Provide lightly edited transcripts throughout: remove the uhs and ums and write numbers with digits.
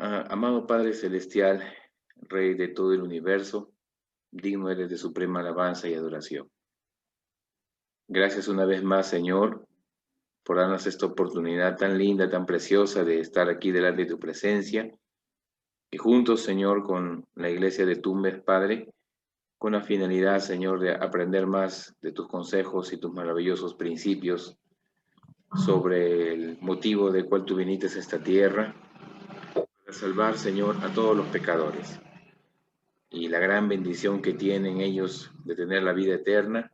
Amado Padre Celestial, Rey de todo el universo, digno eres de suprema alabanza y adoración. Gracias una vez más, Señor, por darnos esta oportunidad tan linda, tan preciosa de estar aquí delante de tu presencia. Y juntos, Señor, con la iglesia de Tumbes, Padre, con la finalidad, Señor, de aprender más de tus consejos y tus maravillosos principios sobre el motivo de cual tú viniste a esta tierra, para salvar, Señor, a todos los pecadores. Y la gran bendición que tienen ellos de tener la vida eterna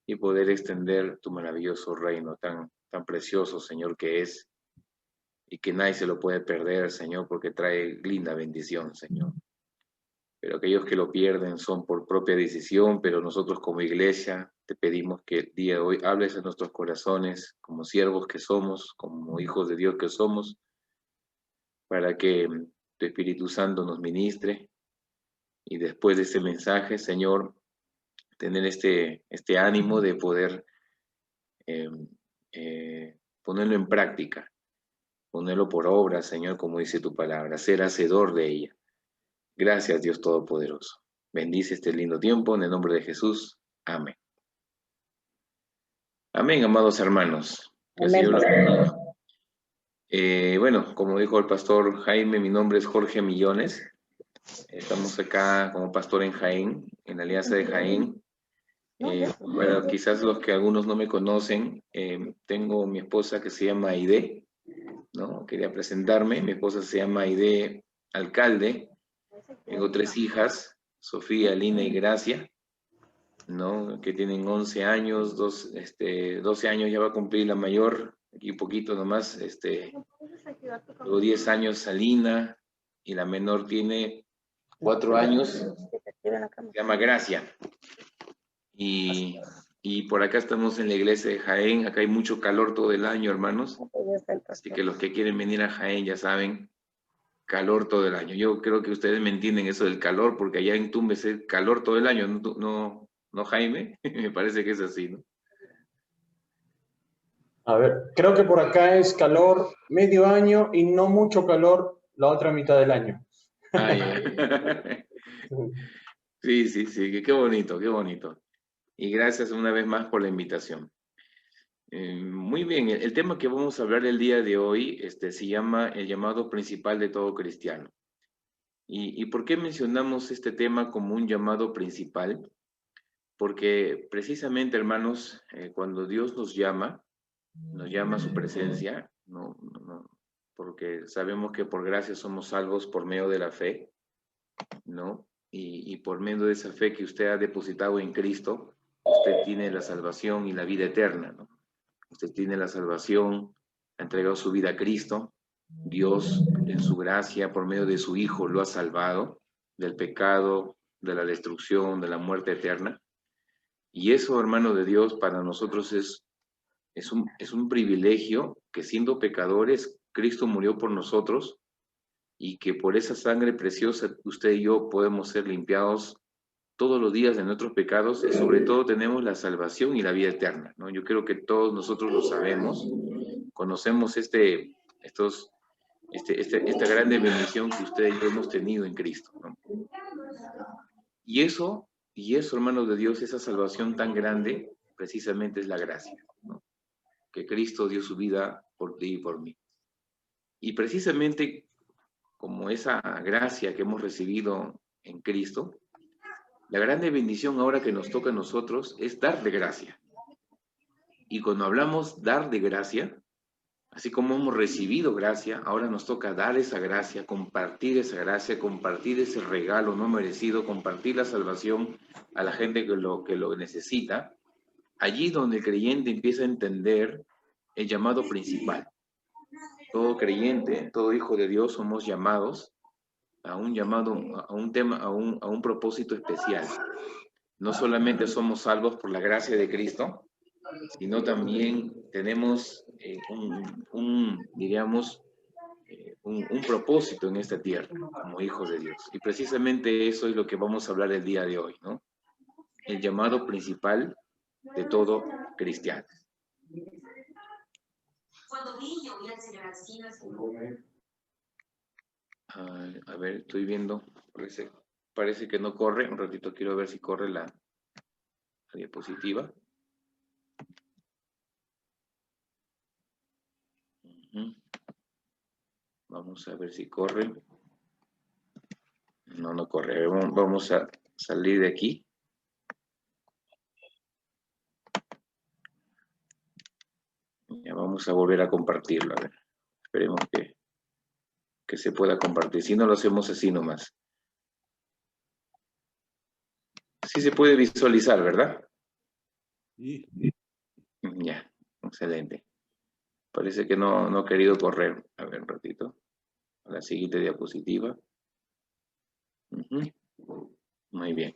y poder extender tu maravilloso reino tan precioso, Señor, que es, y que nadie se lo puede perder, Señor, porque trae linda bendición, Señor. Pero aquellos que lo pierden son por propia decisión, pero nosotros como iglesia te pedimos que el día de hoy hables a nuestros corazones como siervos que somos, como hijos de Dios que somos, para que tu Espíritu Santo nos ministre. Y después de ese mensaje, Señor, tener este ánimo de poder eh, ponerlo en práctica, ponerlo por obra, Señor, como dice tu palabra, ser hacedor de ella. Gracias, Dios Todopoderoso. Bendice este lindo tiempo en el nombre de Jesús. Amén. Amén, amados hermanos. Que el Señor los bendiga. Bueno, como dijo el pastor Jaime, mi nombre es Jorge Millones. Estamos acá como pastor en Jaén, en la Alianza de Jaén. Bueno, quizás los que algunos no me conocen, tengo mi esposa que se llama Aide, ¿no? Quería presentarme. Mi esposa se llama Aide Alcalde. Tengo 3 hijas, Sofía, Lina y Gracia, ¿no? Que tienen 11 años, 12 años ya va a cumplir la mayor, aquí un poquito nomás, luego 10 años Salina, y la menor tiene 4 años, se llama Gracia. Y por acá estamos en la iglesia de Jaén. Acá hay mucho calor todo el año, hermanos. Así que los que quieren venir a Jaén ya saben, calor todo el año. Yo creo que ustedes me entienden eso del calor, porque allá en Tumbes es calor todo el año, ¿no, Jaime? Me parece que es así, ¿no? A ver, creo que por acá es calor medio año y no mucho calor la otra mitad del año. Sí, qué bonito, qué bonito. Y gracias una vez más por la invitación. Muy bien, el tema que vamos a hablar el día de hoy se llama el llamado principal de todo cristiano. ¿Y por qué mencionamos este tema como un llamado principal? Porque precisamente, hermanos, cuando Dios nos llama a su presencia, porque sabemos que por gracia somos salvos por medio de la fe, ¿no? Y por medio de esa fe que usted ha depositado en Cristo, usted tiene la salvación y la vida eterna, ¿no? Usted tiene la salvación, ha entregado su vida a Cristo, Dios en su gracia, por medio de su Hijo, lo ha salvado del pecado, de la destrucción, de la muerte eterna. Y eso, hermano de Dios, para nosotros es un privilegio que siendo pecadores, Cristo murió por nosotros y que por esa sangre preciosa usted y yo podemos ser limpiados todos los días de nuestros pecados y sobre todo tenemos la salvación y la vida eterna, ¿no? Yo creo que todos nosotros lo sabemos, conocemos esta grande bendición que usted y yo hemos tenido en Cristo, ¿no? Y eso, hermanos de Dios, esa salvación tan grande, precisamente es la gracia, ¿no? Que Cristo dio su vida por ti y por mí. Y precisamente como esa gracia que hemos recibido en Cristo, la grande bendición ahora que nos toca a nosotros es dar de gracia. Y cuando hablamos dar de gracia, así como hemos recibido gracia, ahora nos toca dar esa gracia, compartir ese regalo no merecido, compartir la salvación a la gente que lo necesita. Allí donde el creyente empieza a entender el llamado principal. Todo creyente, todo hijo de Dios somos llamados a un propósito especial. No solamente somos salvos por la gracia de Cristo, sino también tenemos un propósito en esta tierra como hijos de Dios. Y precisamente eso es lo que vamos a hablar el día de hoy, ¿no? El llamado principal de todo cristiano. Cuando niño vi al señor Alcina. A ver, estoy viendo. Parece que no corre. Un ratito quiero ver si corre la diapositiva. Vamos a ver si corre. No, no corre. Vamos a salir de aquí. Ya vamos a volver a compartirlo. A ver, esperemos que se pueda compartir. Si no, lo hacemos así nomás. Sí se puede visualizar, ¿verdad? Sí. Ya, excelente. Parece que no ha querido correr. A ver, un ratito. A la siguiente diapositiva. Muy bien.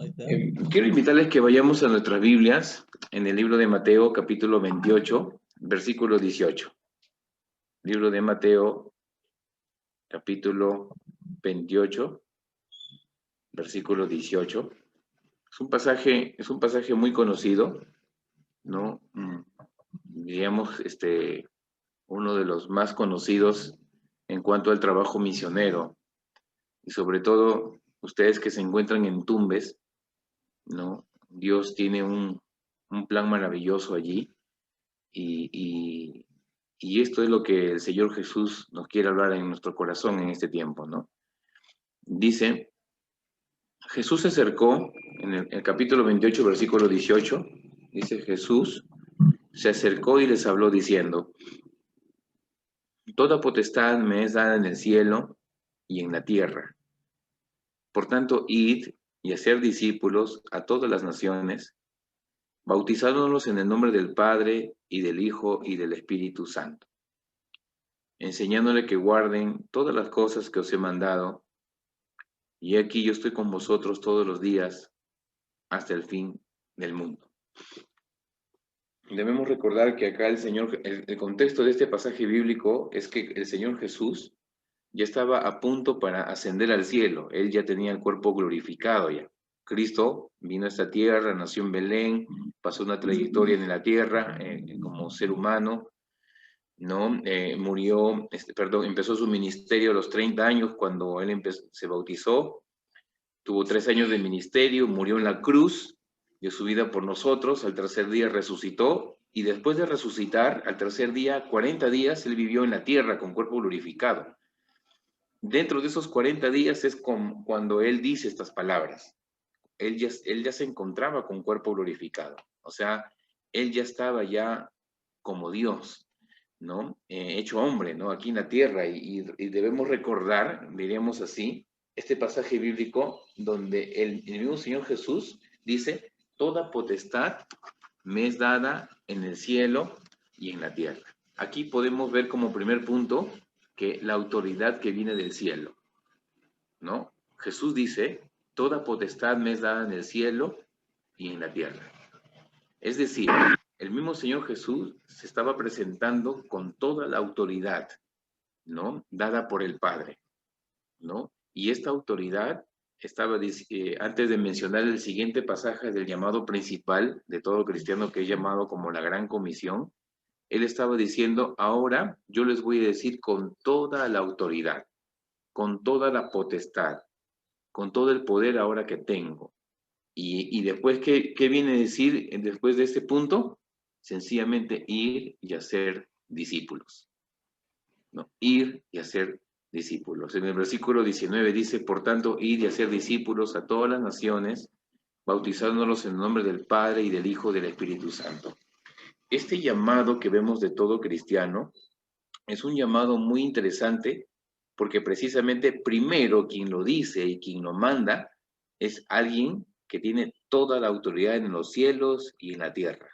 Ahí está. Quiero invitarles que vayamos a nuestras Biblias en el libro de Mateo, capítulo 28, versículo 18. Libro de Mateo, capítulo 28, versículo 18. Es un pasaje muy conocido, ¿no? Digamos, uno de los más conocidos en cuanto al trabajo misionero. Y sobre todo, ustedes que se encuentran en Tumbes, ¿no? Dios tiene un plan maravilloso allí. Y esto es lo que el Señor Jesús nos quiere hablar en nuestro corazón en este tiempo, ¿no? Dice, Jesús se acercó, en el capítulo 28, versículo 18, dice, Jesús se acercó y les habló diciendo, toda potestad me es dada en el cielo y en la tierra. Por tanto, id y hacer discípulos a todas las naciones, bautizándolos en el nombre del Padre y del Hijo y del Espíritu Santo, enseñándole que guarden todas las cosas que os he mandado, y aquí yo estoy con vosotros todos los días hasta el fin del mundo. Debemos recordar que acá el contexto de este pasaje bíblico es que el Señor Jesús ya estaba a punto para ascender al cielo. Él ya tenía el cuerpo glorificado ya. Cristo vino a esta tierra, nació en Belén, pasó una trayectoria en la tierra como ser humano, ¿no? Empezó su ministerio a los 30 años cuando él se bautizó, tuvo 3 años de ministerio, murió en la cruz, dio su vida por nosotros, al tercer día resucitó, y después de resucitar, al tercer día, 40 días, él vivió en la tierra con cuerpo glorificado. Dentro de esos 40 días es cuando él dice estas palabras. Él ya se encontraba con cuerpo glorificado, o sea, él ya estaba ya como Dios, ¿no? Hecho hombre, ¿no? Aquí en la tierra, y debemos recordar, diríamos así, este pasaje bíblico donde el mismo Señor Jesús dice, toda potestad me es dada en el cielo y en la tierra. Aquí podemos ver como primer punto que la autoridad que viene del cielo, ¿no? Jesús dice, toda potestad me es dada en el cielo y en la tierra. Es decir, el mismo Señor Jesús se estaba presentando con toda la autoridad, ¿no? Dada por el Padre, ¿no? Y esta autoridad estaba, antes de mencionar el siguiente pasaje del llamado principal de todo cristiano, que es llamado como la Gran Comisión, él estaba diciendo, ahora yo les voy a decir con toda la autoridad, con toda la potestad, con todo el poder ahora que tengo. Y después, ¿qué viene a decir después de este punto? Sencillamente ir y hacer discípulos, ¿no? Ir y hacer discípulos. En el versículo 19 dice, por tanto, ir y hacer discípulos a todas las naciones, bautizándolos en el nombre del Padre y del Hijo y del Espíritu Santo. Este llamado que vemos de todo cristiano es un llamado muy interesante porque precisamente primero quien lo dice y quien lo manda es alguien que tiene toda la autoridad en los cielos y en la tierra.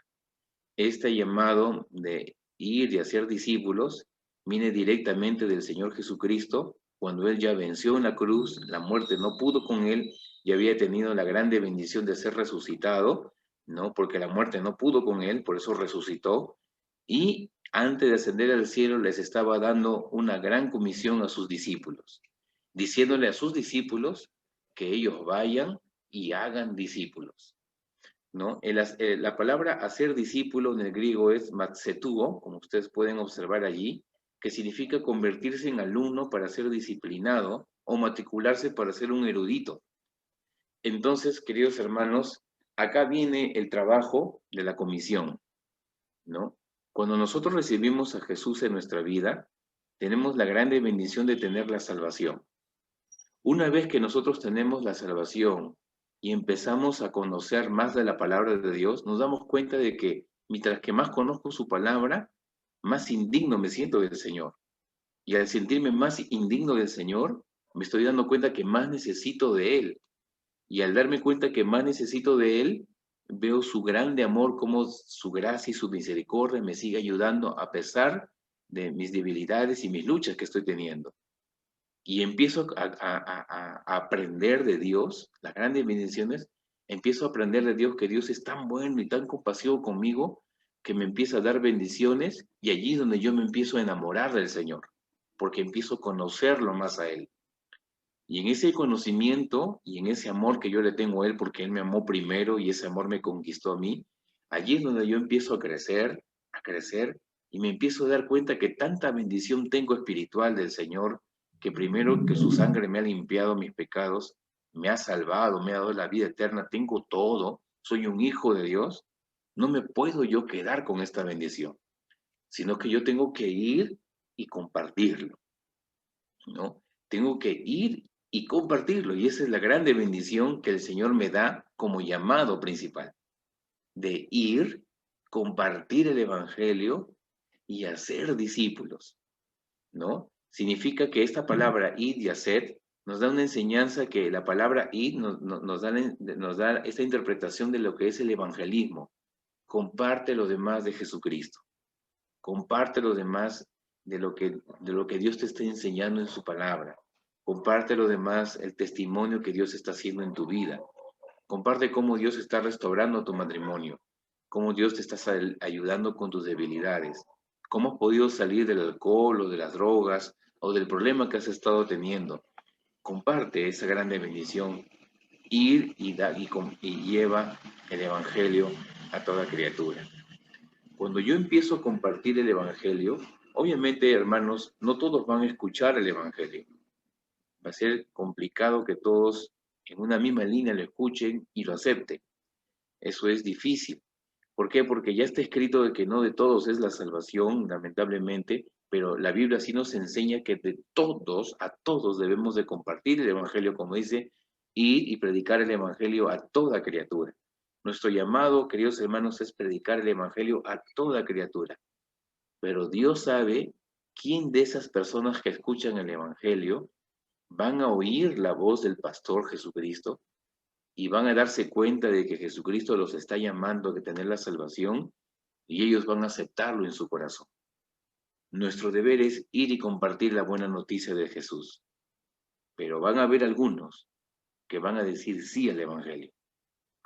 Este llamado de ir y hacer discípulos viene directamente del Señor Jesucristo, cuando Él ya venció en la cruz, la muerte no pudo con Él y había tenido la grande bendición de ser resucitado, ¿no? Porque la muerte no pudo con Él, por eso resucitó, y antes de ascender al cielo les estaba dando una gran comisión a sus discípulos, diciéndole a sus discípulos que ellos vayan y hagan discípulos, ¿no? La palabra hacer discípulo en el griego es matsetuo, como ustedes pueden observar allí, que significa convertirse en alumno para ser disciplinado o matricularse para ser un erudito. Entonces, queridos hermanos, acá viene el trabajo de la comisión, ¿no? Cuando nosotros recibimos a Jesús en nuestra vida, tenemos la grande bendición de tener la salvación. Una vez que nosotros tenemos la salvación y empezamos a conocer más de la palabra de Dios, nos damos cuenta de que mientras que más conozco su palabra, más indigno me siento del Señor. Y al sentirme más indigno del Señor, me estoy dando cuenta que más necesito de Él. Y al darme cuenta que más necesito de Él, veo su grande amor, como su gracia y su misericordia me sigue ayudando a pesar de mis debilidades y mis luchas que estoy teniendo. Y empiezo a aprender de Dios, las grandes bendiciones, empiezo a aprender de Dios que Dios es tan bueno y tan compasivo conmigo que me empieza a dar bendiciones y allí es donde yo me empiezo a enamorar del Señor, porque empiezo a conocerlo más a Él. Y en ese conocimiento y en ese amor que yo le tengo a Él, porque Él me amó primero y ese amor me conquistó a mí, allí es donde yo empiezo a crecer, y me empiezo a dar cuenta que tanta bendición tengo espiritual del Señor, que primero que su sangre me ha limpiado mis pecados, me ha salvado, me ha dado la vida eterna, tengo todo, soy un hijo de Dios, no me puedo yo quedar con esta bendición, sino que yo tengo que ir y compartirlo, ¿no? Tengo que ir y compartirlo. Y esa es la grande bendición que el Señor me da como llamado principal, de ir, compartir el Evangelio y hacer discípulos, ¿no? Significa que esta palabra id y haced nos da una enseñanza que la palabra id nos da esta interpretación de lo que es el evangelismo. Comparte lo demás de Jesucristo. Comparte lo demás de lo que Dios te está enseñando en su palabra. Comparte lo demás, el testimonio que Dios está haciendo en tu vida. Comparte cómo Dios está restaurando tu matrimonio, cómo Dios te está ayudando con tus debilidades, cómo has podido salir del alcohol o de las drogas o del problema que has estado teniendo. Comparte esa grande bendición. Ir y lleva el Evangelio a toda criatura. Cuando yo empiezo a compartir el Evangelio, obviamente, hermanos, no todos van a escuchar el Evangelio. Va a ser complicado que todos en una misma línea lo escuchen y lo acepten. Eso es difícil. ¿Por qué? Porque ya está escrito de que no de todos es la salvación, lamentablemente, pero la Biblia sí nos enseña que de todos, a todos debemos de compartir el Evangelio, como dice, ir y predicar el Evangelio a toda criatura. Nuestro llamado, queridos hermanos, es predicar el Evangelio a toda criatura. Pero Dios sabe quién de esas personas que escuchan el Evangelio van a oír la voz del pastor Jesucristo y van a darse cuenta de que Jesucristo los está llamando a tener la salvación y ellos van a aceptarlo en su corazón. Nuestro deber es ir y compartir la buena noticia de Jesús. Pero van a haber algunos que van a decir sí al Evangelio,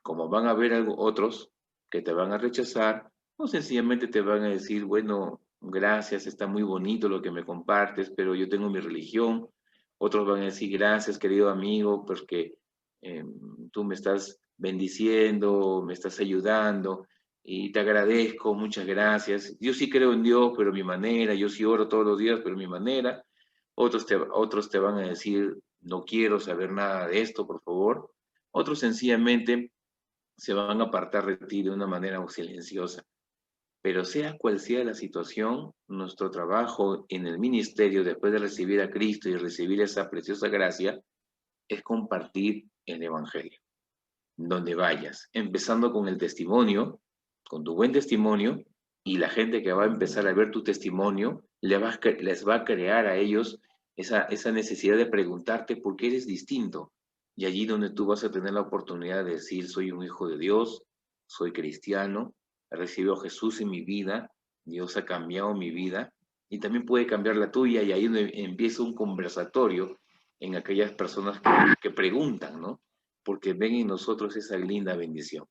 como van a haber otros que te van a rechazar o sencillamente te van a decir, bueno, gracias, está muy bonito lo que me compartes, pero yo tengo mi religión. Otros van a decir, gracias, querido amigo, porque tú me estás bendiciendo, me estás ayudando y te agradezco, muchas gracias. Yo sí creo en Dios, pero a mi manera, yo sí oro todos los días, pero a mi manera. Otros te van a decir, no quiero saber nada de esto, por favor. Otros sencillamente se van a apartar de ti de una manera silenciosa. Pero sea cual sea la situación, nuestro trabajo en el ministerio, después de recibir a Cristo y recibir esa preciosa gracia, es compartir el Evangelio, donde vayas, empezando con el testimonio, con tu buen testimonio, y la gente que va a empezar a ver tu testimonio, les va a crear a ellos esa necesidad de preguntarte por qué eres distinto. Y allí donde tú vas a tener la oportunidad de decir, soy un hijo de Dios, soy cristiano, he recibido a Jesús en mi vida, Dios ha cambiado mi vida, y también puede cambiar la tuya, y ahí donde empieza un conversatorio en aquellas personas que preguntan, ¿no? Porque ven en nosotros esa linda bendición.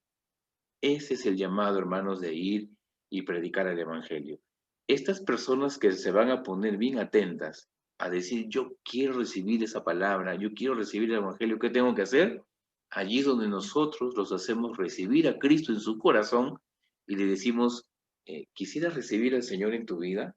Ese es el llamado, hermanos, de ir y predicar el Evangelio. Estas personas que se van a poner bien atentas a decir, yo quiero recibir esa palabra, yo quiero recibir el Evangelio, ¿qué tengo que hacer? Allí es donde nosotros los hacemos recibir a Cristo en su corazón y le decimos, ¿quisieras recibir al Señor en tu vida?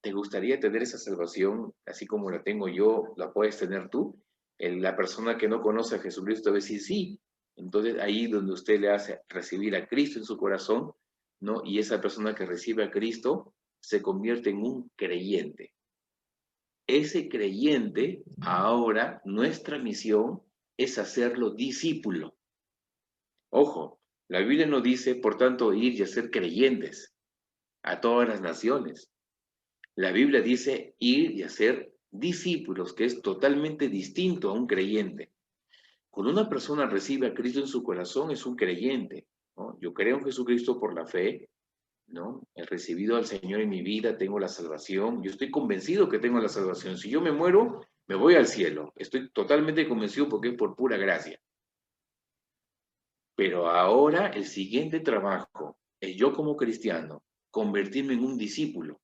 ¿Te gustaría tener esa salvación así como la tengo yo, la puedes tener tú? La persona que no conoce a Jesucristo va a decir sí. Entonces ahí donde usted le hace recibir a Cristo en su corazón, ¿no? Y esa persona que recibe a Cristo se convierte en un creyente. Ese creyente, ahora nuestra misión es hacerlo discípulo. Ojo, la Biblia nos dice, por tanto, ir y hacer creyentes a todas las naciones. La Biblia dice ir y hacer discípulos, que es totalmente distinto a un creyente. Cuando una persona recibe a Cristo en su corazón, es un creyente, ¿no? Yo creo en Jesucristo por la fe, ¿no? He recibido al Señor en mi vida, tengo la salvación. Yo estoy convencido que tengo la salvación. Si yo me muero, me voy al cielo. Estoy totalmente convencido porque es por pura gracia. Pero ahora el siguiente trabajo es yo como cristiano convertirme en un discípulo.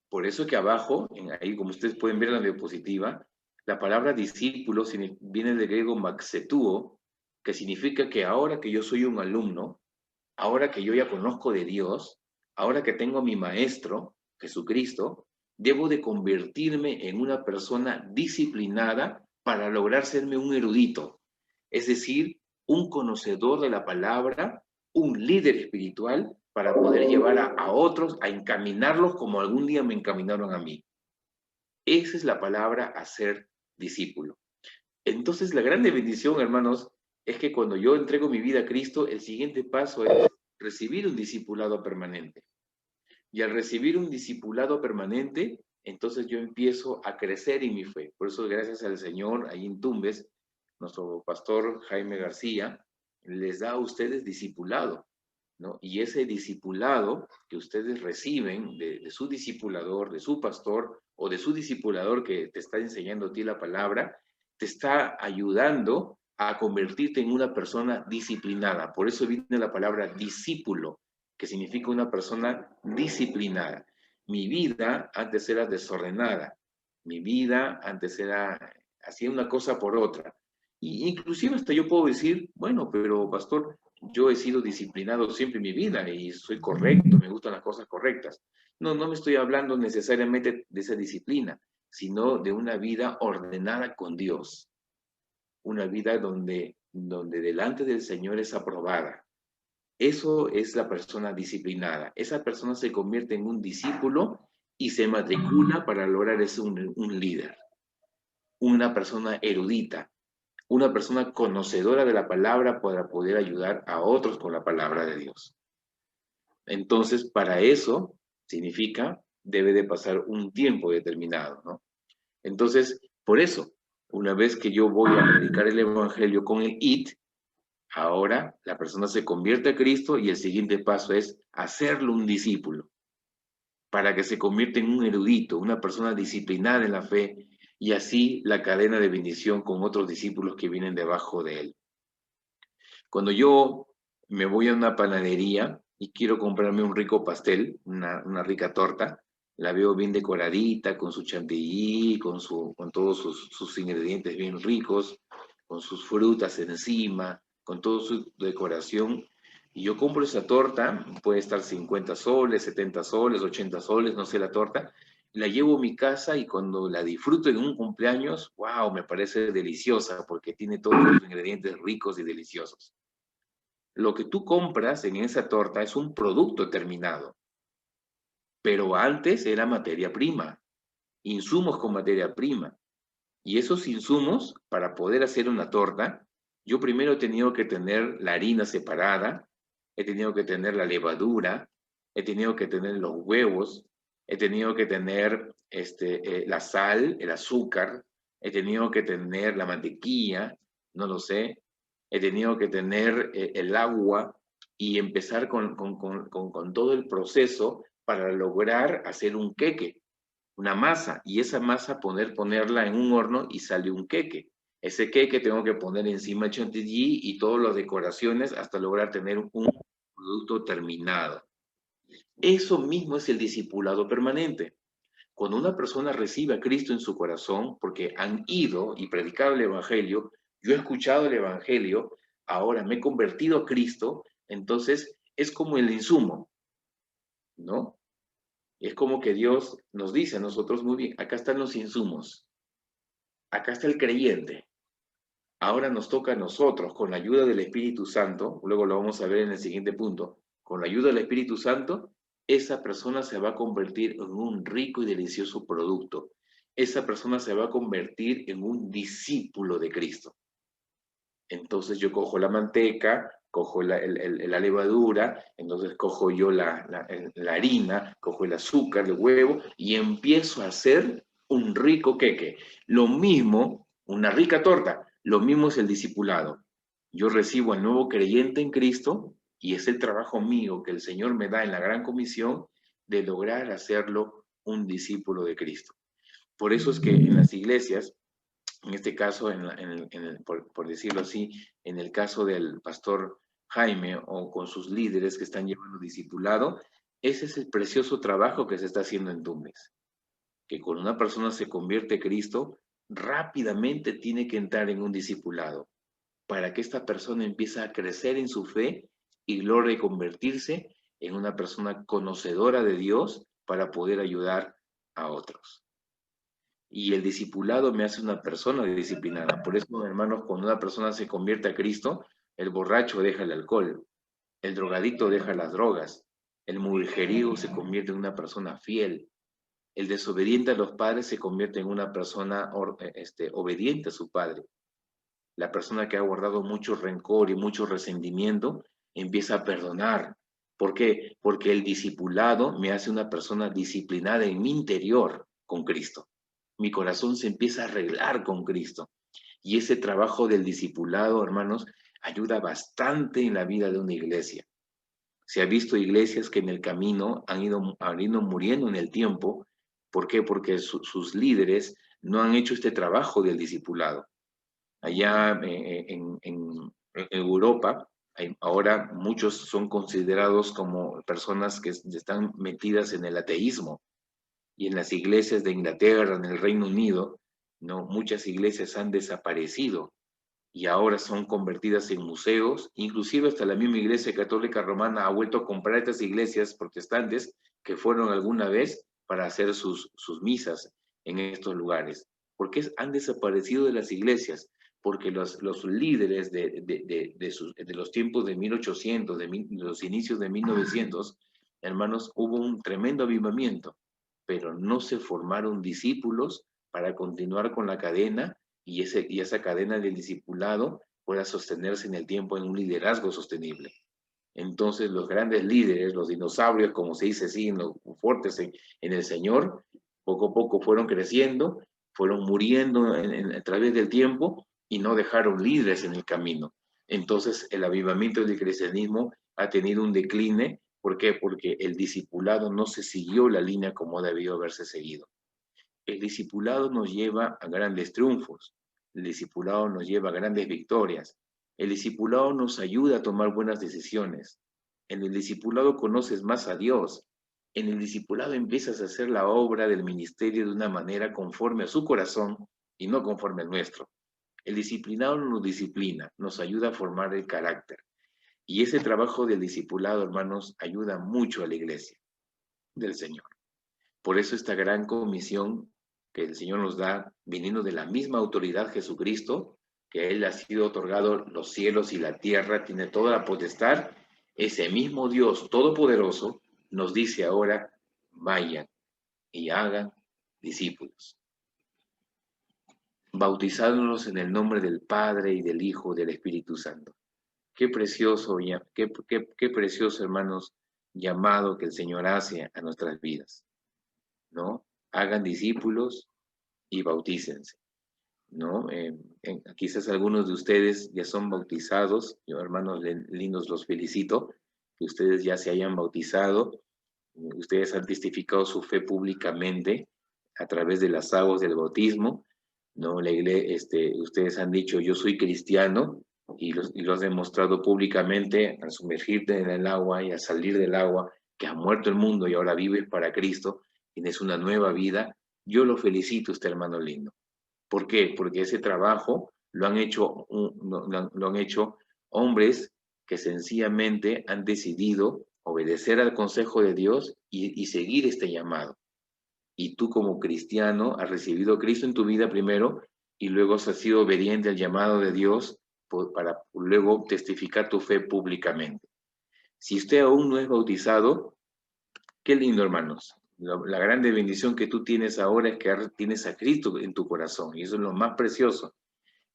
Por eso que abajo, ahí como ustedes pueden ver en la diapositiva, la palabra discípulo viene del griego maxetuo, que significa que ahora que yo soy un alumno, ahora que yo ya conozco de Dios, ahora que tengo a mi maestro, Jesucristo, debo de convertirme en una persona disciplinada para lograr serme un erudito, es decir, un conocedor de la palabra, un líder espiritual para poder llevar a otros, a encaminarlos como algún día me encaminaron a mí. Esa es la palabra hacer discípulo. Entonces, la grande bendición, hermanos, es que cuando yo entrego mi vida a Cristo, el siguiente paso es recibir un discipulado permanente. Y al recibir un discipulado permanente, entonces yo empiezo a crecer en mi fe. Por eso, gracias al Señor, ahí en Tumbes, nuestro pastor Jaime García les da a ustedes discipulado, ¿no? Y ese discipulado que ustedes reciben de su discipulador, de su pastor o de su discipulador que te está enseñando a ti la palabra, te está ayudando a convertirte en una persona disciplinada. Por eso viene la palabra discípulo, que significa una persona disciplinada. Mi vida antes era desordenada. Mi vida antes era, hacía una cosa por otra. Y inclusive hasta yo puedo decir, bueno, pero pastor, yo he sido disciplinado siempre en mi vida y soy correcto, me gustan las cosas correctas. No, no me estoy hablando necesariamente de esa disciplina, sino de una vida ordenada con Dios. Una vida donde delante del Señor es aprobada. Eso es la persona disciplinada. Esa persona se convierte en un discípulo y se matricula para lograr ser un líder. Una persona erudita, una persona conocedora de la palabra para poder ayudar a otros con la palabra de Dios. Entonces, para eso significa, debe de pasar un tiempo determinado, ¿no? Entonces, por eso, una vez que yo voy a predicar el evangelio con el IT, ahora la persona se convierte a Cristo y el siguiente paso es hacerlo un discípulo, para que se convierta en un erudito, una persona disciplinada en la fe, y así la cadena de bendición con otros discípulos que vienen debajo de él. Cuando yo me voy a una panadería y quiero comprarme un rico pastel, una rica torta, la veo bien decoradita, con su chantilly, con todos sus ingredientes bien ricos, con sus frutas encima, con toda su decoración. Y yo compro esa torta, puede estar 50 soles, 70 soles, 80 soles, no sé la torta, la llevo a mi casa y cuando la disfruto en un cumpleaños, wow, me parece deliciosa porque tiene todos los ingredientes ricos y deliciosos. Lo que tú compras en esa torta es un producto terminado, pero antes era materia prima, insumos con materia prima. Y esos insumos, para poder hacer una torta, yo primero he tenido que tener la harina separada, he tenido que tener la levadura, he tenido que tener los huevos, he tenido que tener la sal, el azúcar, he tenido que tener la mantequilla, no lo sé, he tenido que tener el agua y empezar con todo el proceso para lograr hacer un queque, una masa, y esa masa ponerla en un horno y sale un queque. Ese queque tengo que poner encima chantilly y todas las decoraciones hasta lograr tener un producto terminado. Eso mismo es el discipulado permanente. Cuando una persona recibe a Cristo en su corazón, porque han ido y predicado el Evangelio, yo he escuchado el Evangelio, ahora me he convertido a Cristo, entonces es como el insumo, ¿no? Es como que Dios nos dice a nosotros, muy bien, acá están los insumos, acá está el creyente. Ahora nos toca a nosotros, con la ayuda del Espíritu Santo, luego lo vamos a ver en el siguiente punto, con la ayuda del Espíritu Santo, esa persona se va a convertir en un rico y delicioso producto. Esa persona se va a convertir en un discípulo de Cristo. Entonces yo cojo la manteca, cojo la levadura, entonces cojo yo la harina, cojo el azúcar, el huevo, y empiezo a hacer un rico queque. Lo mismo, una rica torta, lo mismo es el discipulado. Yo recibo al nuevo creyente en Cristo y es el trabajo mío que el Señor me da en la gran comisión de lograr hacerlo un discípulo de Cristo. Por eso es que en las iglesias, en este caso, por decirlo así, en el caso del pastor Jaime o con sus líderes que están llevando discipulado, ese es el precioso trabajo que se está haciendo en Tumbes. Que cuando una persona se convierte a Cristo, rápidamente tiene que entrar en un discipulado para que esta persona empiece a crecer en su fe y logre convertirse en una persona conocedora de Dios para poder ayudar a otros. Y el discipulado me hace una persona disciplinada. Por eso, hermanos, cuando una persona se convierte a Cristo, el borracho deja el alcohol, el drogadicto deja las drogas, el mujeriego se convierte en una persona fiel, el desobediente a los padres se convierte en una persona obediente a su padre. La persona que ha guardado mucho rencor y mucho resentimiento empieza a perdonar. ¿Por qué? Porque el discipulado me hace una persona disciplinada en mi interior con Cristo. Mi corazón se empieza a arreglar con Cristo. Y ese trabajo del discipulado, hermanos, ayuda bastante en la vida de una iglesia. Se ha visto iglesias que en el camino han ido muriendo en el tiempo. ¿Por qué? Porque sus líderes no han hecho este trabajo del discipulado. Allá en Europa, ahora muchos son considerados como personas que están metidas en el ateísmo. Y en las iglesias de Inglaterra, en el Reino Unido, ¿no? Muchas iglesias han desaparecido y ahora son convertidas en museos. Inclusive hasta la misma Iglesia Católica Romana ha vuelto a comprar estas iglesias protestantes que fueron alguna vez para hacer sus misas en estos lugares. ¿Por qué han desaparecido de las iglesias? Porque los líderes de los tiempos de 1800, de los inicios de 1900, hermanos, hubo un tremendo avivamiento, pero no se formaron discípulos para continuar con la cadena y esa cadena del discipulado pueda sostenerse en el tiempo en un liderazgo sostenible. Entonces los grandes líderes, los dinosaurios, como se dice así, los fuertes en el Señor, poco a poco fueron creciendo, fueron muriendo a través del tiempo y no dejaron líderes en el camino. Entonces el avivamiento del cristianismo ha tenido un decline. ¿Por qué? Porque el discipulado no se siguió la línea como debió haberse seguido. El discipulado nos lleva a grandes triunfos, el discipulado nos lleva a grandes victorias, el discipulado nos ayuda a tomar buenas decisiones, en el discipulado conoces más a Dios, en el discipulado empiezas a hacer la obra del ministerio de una manera conforme a su corazón y no conforme al nuestro. El disciplinado nos disciplina, nos ayuda a formar el carácter. Y ese trabajo del discipulado, hermanos, ayuda mucho a la iglesia del Señor. Por eso esta gran comisión que el Señor nos da, viniendo de la misma autoridad Jesucristo, que a Él ha sido otorgado los cielos y la tierra, tiene toda la potestad, ese mismo Dios todopoderoso nos dice ahora, vayan y hagan discípulos, bautizándolos en el nombre del Padre y del Hijo y del Espíritu Santo. Qué precioso, qué precioso, hermanos, llamado que el Señor hace a nuestras vidas, ¿no? Hagan discípulos y bautícense, ¿no? Quizás algunos de ustedes ya son bautizados. Yo, hermanos lindos, los felicito que ustedes ya se hayan bautizado. Ustedes han testificado su fe públicamente a través de las aguas del bautismo, ¿no? La iglesia, ustedes han dicho, yo soy cristiano, y lo has demostrado públicamente al sumergirte en el agua y al salir del agua, que ha muerto el mundo y ahora vives para Cristo, tienes una nueva vida. Yo lo felicito, usted, hermano lindo. ¿Por qué? Porque ese trabajo lo han hecho hombres que sencillamente han decidido obedecer al consejo de Dios y seguir este llamado. Y tú como cristiano has recibido a Cristo en tu vida primero y luego has sido obediente al llamado de Dios para luego testificar tu fe públicamente. Si usted aún no es bautizado, qué lindo, hermanos. La grande bendición que tú tienes ahora es que tienes a Cristo en tu corazón y eso es lo más precioso.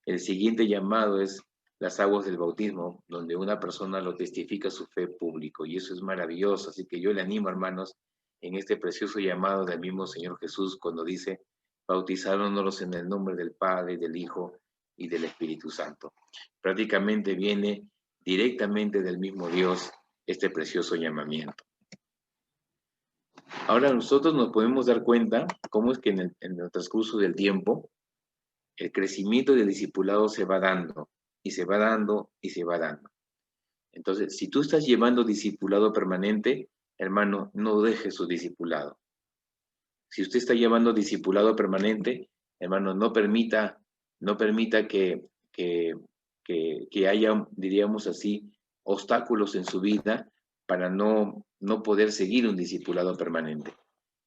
El siguiente llamado es las aguas del bautismo, donde una persona lo testifica su fe público y eso es maravilloso. Así que yo le animo, hermanos, en este precioso llamado del mismo Señor Jesús cuando dice, bautizándonos en el nombre del Padre, del Hijo y del Espíritu Santo. Prácticamente viene directamente del mismo Dios este precioso llamamiento. Ahora nosotros nos podemos dar cuenta cómo es que en el transcurso del tiempo el crecimiento del discipulado se va dando y se va dando y se va dando. Entonces, si tú estás llevando discipulado permanente, hermano, no dejes su discipulado. Si usted está llevando discipulado permanente, hermano, no permita que haya, diríamos así, obstáculos en su vida para no poder seguir un discipulado permanente.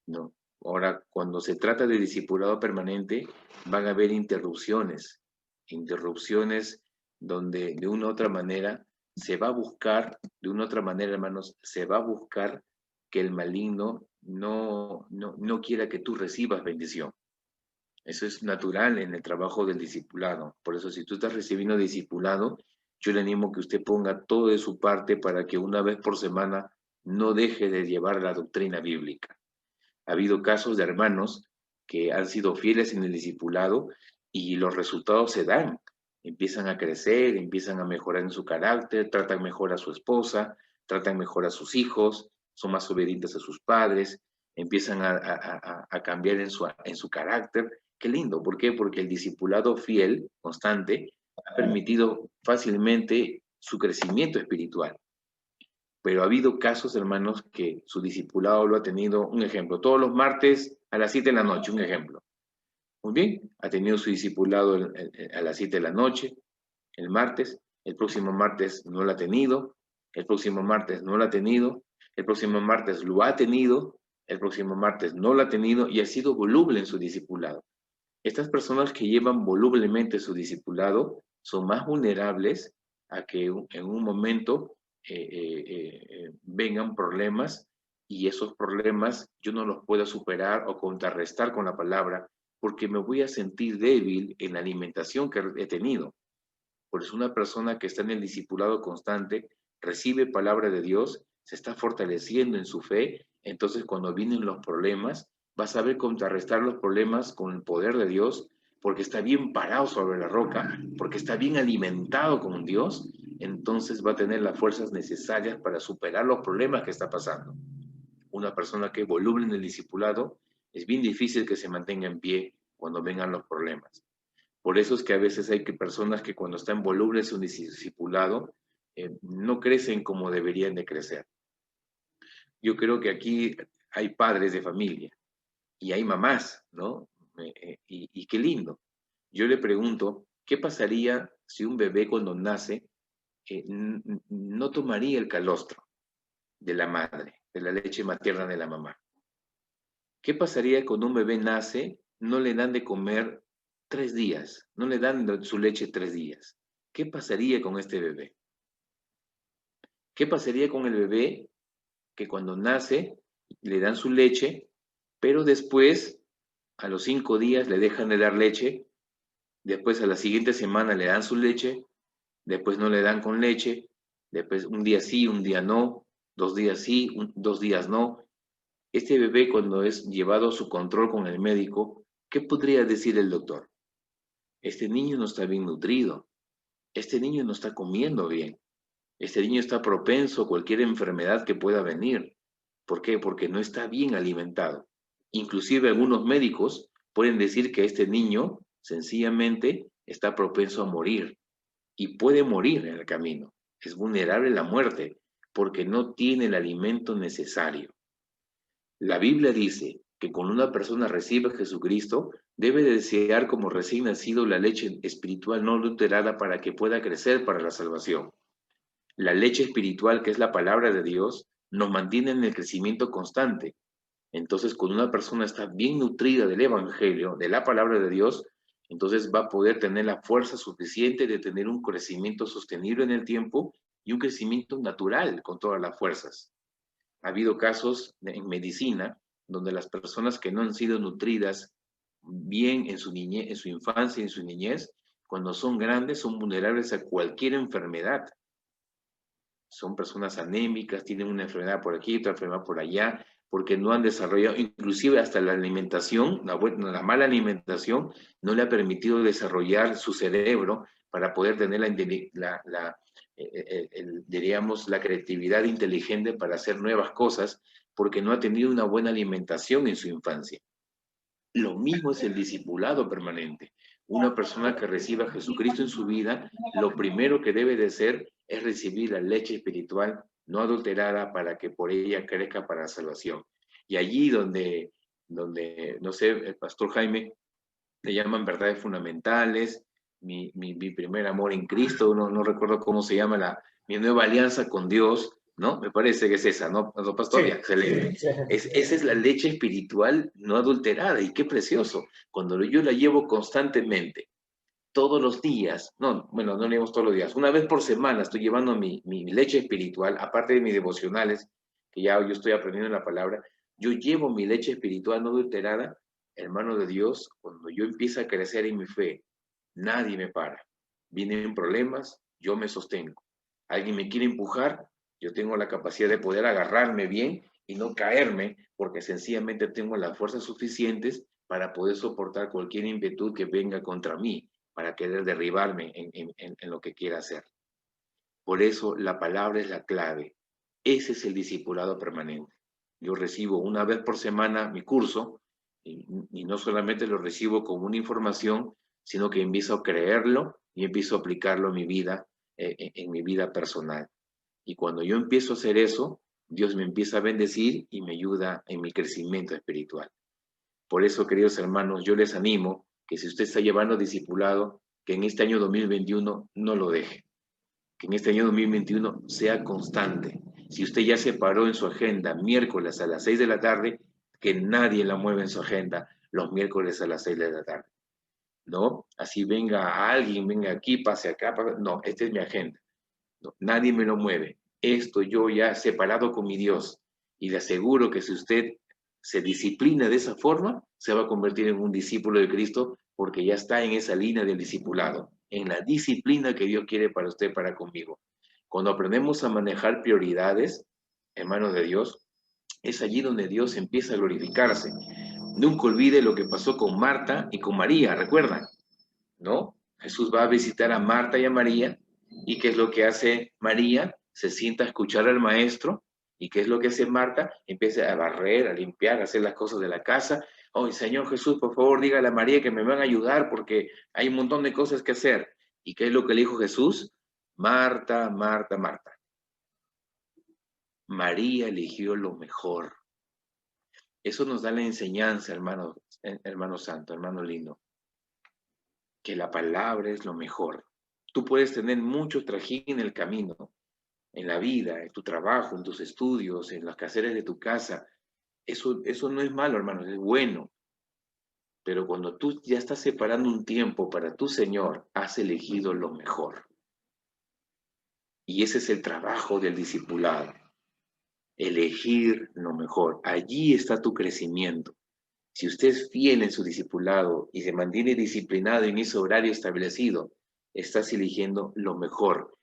No. Ahora, cuando se trata de discipulado permanente, van a haber interrupciones donde de una u otra manera se va a buscar, de una u otra manera, hermanos, se va a buscar que el maligno no quiera que tú recibas bendición. Eso es natural en el trabajo del discipulado. Por eso, si tú estás recibiendo discipulado, yo le animo que usted ponga todo de su parte para que una vez por semana no deje de llevar la doctrina bíblica. Ha habido casos de hermanos que han sido fieles en el discipulado y los resultados se dan. Empiezan a crecer, empiezan a mejorar en su carácter, tratan mejor a su esposa, tratan mejor a sus hijos, son más obedientes a sus padres, empiezan a cambiar en su carácter. Qué lindo, ¿por qué? Porque el discipulado fiel, constante, ha permitido fácilmente su crecimiento espiritual. Pero ha habido casos, hermanos, que su discipulado lo ha tenido, un ejemplo, todos los martes a las 7 de la noche, un ejemplo. Muy bien, ha tenido su discipulado a las 7 de la noche, el martes, el próximo martes no lo ha tenido, el próximo martes no lo ha tenido, el próximo martes lo ha tenido, el próximo martes no lo ha tenido y ha sido voluble en su discipulado. Estas personas que llevan volublemente su discipulado son más vulnerables a que en un momento vengan problemas y esos problemas yo no los pueda superar o contrarrestar con la palabra porque me voy a sentir débil en la alimentación que he tenido. Por eso una persona que está en el discipulado constante recibe palabra de Dios, se está fortaleciendo en su fe, entonces cuando vienen los problemas va a saber contrarrestar los problemas con el poder de Dios porque está bien parado sobre la roca, porque está bien alimentado con Dios, entonces va a tener las fuerzas necesarias para superar los problemas que está pasando. Una persona que es voluble en el discipulado, es bien difícil que se mantenga en pie cuando vengan los problemas. Por eso es que a veces hay personas que cuando están volubles en un discipulado, no crecen como deberían de crecer. Yo creo que aquí hay padres de familia y hay mamás, ¿no? Y qué lindo. Yo le pregunto, ¿qué pasaría si un bebé cuando nace no tomaría el calostro de la madre, de la leche materna de la mamá? ¿Qué pasaría cuando un bebé nace, no le dan de comer 3 días, no le dan su leche 3 días? ¿Qué pasaría con este bebé? ¿Qué pasaría con el bebé que cuando nace le dan su leche, pero después, a los 5 días, le dejan de dar leche, después a la siguiente semana le dan su leche, después no le dan con leche, después un día sí, un día no, 2 días sí, 2 días no? Este bebé, cuando es llevado a su control con el médico, ¿qué podría decir el doctor? Este niño no está bien nutrido, este niño no está comiendo bien, este niño está propenso a cualquier enfermedad que pueda venir. ¿Por qué? Porque no está bien alimentado. Inclusive algunos médicos pueden decir que este niño sencillamente está propenso a morir y puede morir en el camino. Es vulnerable a la muerte porque no tiene el alimento necesario. La Biblia dice que cuando una persona recibe a Jesucristo, debe desear como recién nacido la leche espiritual no adulterada para que pueda crecer para la salvación. La leche espiritual, que es la palabra de Dios, nos mantiene en el crecimiento constante. Entonces, cuando una persona está bien nutrida del Evangelio, de la palabra de Dios, entonces va a poder tener la fuerza suficiente de tener un crecimiento sostenible en el tiempo y un crecimiento natural con todas las fuerzas. Ha habido casos en medicina donde las personas que no han sido nutridas bien en su niñez, en su infancia y en su niñez, cuando son grandes son vulnerables a cualquier enfermedad. Son personas anémicas, tienen una enfermedad por aquí, otra enfermedad por allá, porque no han desarrollado, inclusive hasta la alimentación, la mala alimentación, no le ha permitido desarrollar su cerebro para poder tener diríamos, la creatividad inteligente para hacer nuevas cosas, porque no ha tenido una buena alimentación en su infancia. Lo mismo es el discipulado permanente. Una persona que reciba a Jesucristo en su vida, lo primero que debe de hacer es recibir la leche espiritual no adulterada para que por ella crezca para la salvación. Y allí donde no sé, el pastor Jaime, le llaman verdades fundamentales, mi primer amor en Cristo, no recuerdo cómo se llama, mi nueva alianza con Dios, ¿no? Me parece que es esa, ¿no, pastor? Sí, Ya, excelente. sí. Esa es la leche espiritual no adulterada, y qué precioso. Cuando yo la llevo constantemente, todos los días, no leemos todos los días, una vez por semana estoy llevando mi leche espiritual, aparte de mis devocionales, que ya yo estoy aprendiendo la palabra, yo llevo mi leche espiritual no adulterada, hermano de Dios, cuando yo empiezo a crecer en mi fe, nadie me para. Vienen problemas, yo me sostengo. Alguien me quiere empujar, yo tengo la capacidad de poder agarrarme bien y no caerme, porque sencillamente tengo las fuerzas suficientes para poder soportar cualquier impetud que venga contra mí, para querer derribarme en lo que quiera hacer. Por eso la palabra es la clave. Ese es el discipulado permanente. Yo recibo una vez por semana mi curso y no solamente lo recibo como una información, sino que empiezo a creerlo y empiezo a aplicarlo en mi vida personal. Y cuando yo empiezo a hacer eso, Dios me empieza a bendecir y me ayuda en mi crecimiento espiritual. Por eso, queridos hermanos, yo les animo que si usted está llevando discipulado, que en este año 2021 no lo deje, que en este año 2021 sea constante. Si usted ya se paró en su agenda miércoles a las 6 de la tarde, que nadie la mueva en su agenda los miércoles a las 6 de la tarde. ¿No? Así venga alguien, venga aquí, pase acá, no, esta es mi agenda. No, nadie me lo mueve. Esto yo ya separado con mi Dios. Y le aseguro que si usted se disciplina de esa forma, se va a convertir en un discípulo de Cristo porque ya está en esa línea del discipulado, en la disciplina que Dios quiere para usted, para conmigo. Cuando aprendemos a manejar prioridades, hermanos de Dios, es allí donde Dios empieza a glorificarse. Nunca olvide lo que pasó con Marta y con María, ¿recuerdan? ¿No? Jesús va a visitar a Marta y a María, ¿y qué es lo que hace María? Se sienta a escuchar al maestro, ¿y qué es lo que hace Marta? Empieza a barrer, a limpiar, a hacer las cosas de la casa. Oh, Señor Jesús, por favor, dígale a María que me van a ayudar porque hay un montón de cosas que hacer. ¿Y qué es lo que le dijo Jesús? Marta, Marta, Marta. María eligió lo mejor. Eso nos da la enseñanza, hermano santo, hermano lindo, que la palabra es lo mejor. Tú puedes tener mucho trajín en el camino, en la vida, en tu trabajo, en tus estudios, en los quehaceres de tu casa. Eso no es malo, hermanos, es bueno. Pero cuando tú ya estás separando un tiempo para tu Señor, has elegido lo mejor. Y ese es el trabajo del discipulado. Elegir lo mejor. Allí está tu crecimiento. Si usted es fiel en su discipulado y se mantiene disciplinado en ese horario establecido, estás eligiendo lo mejor.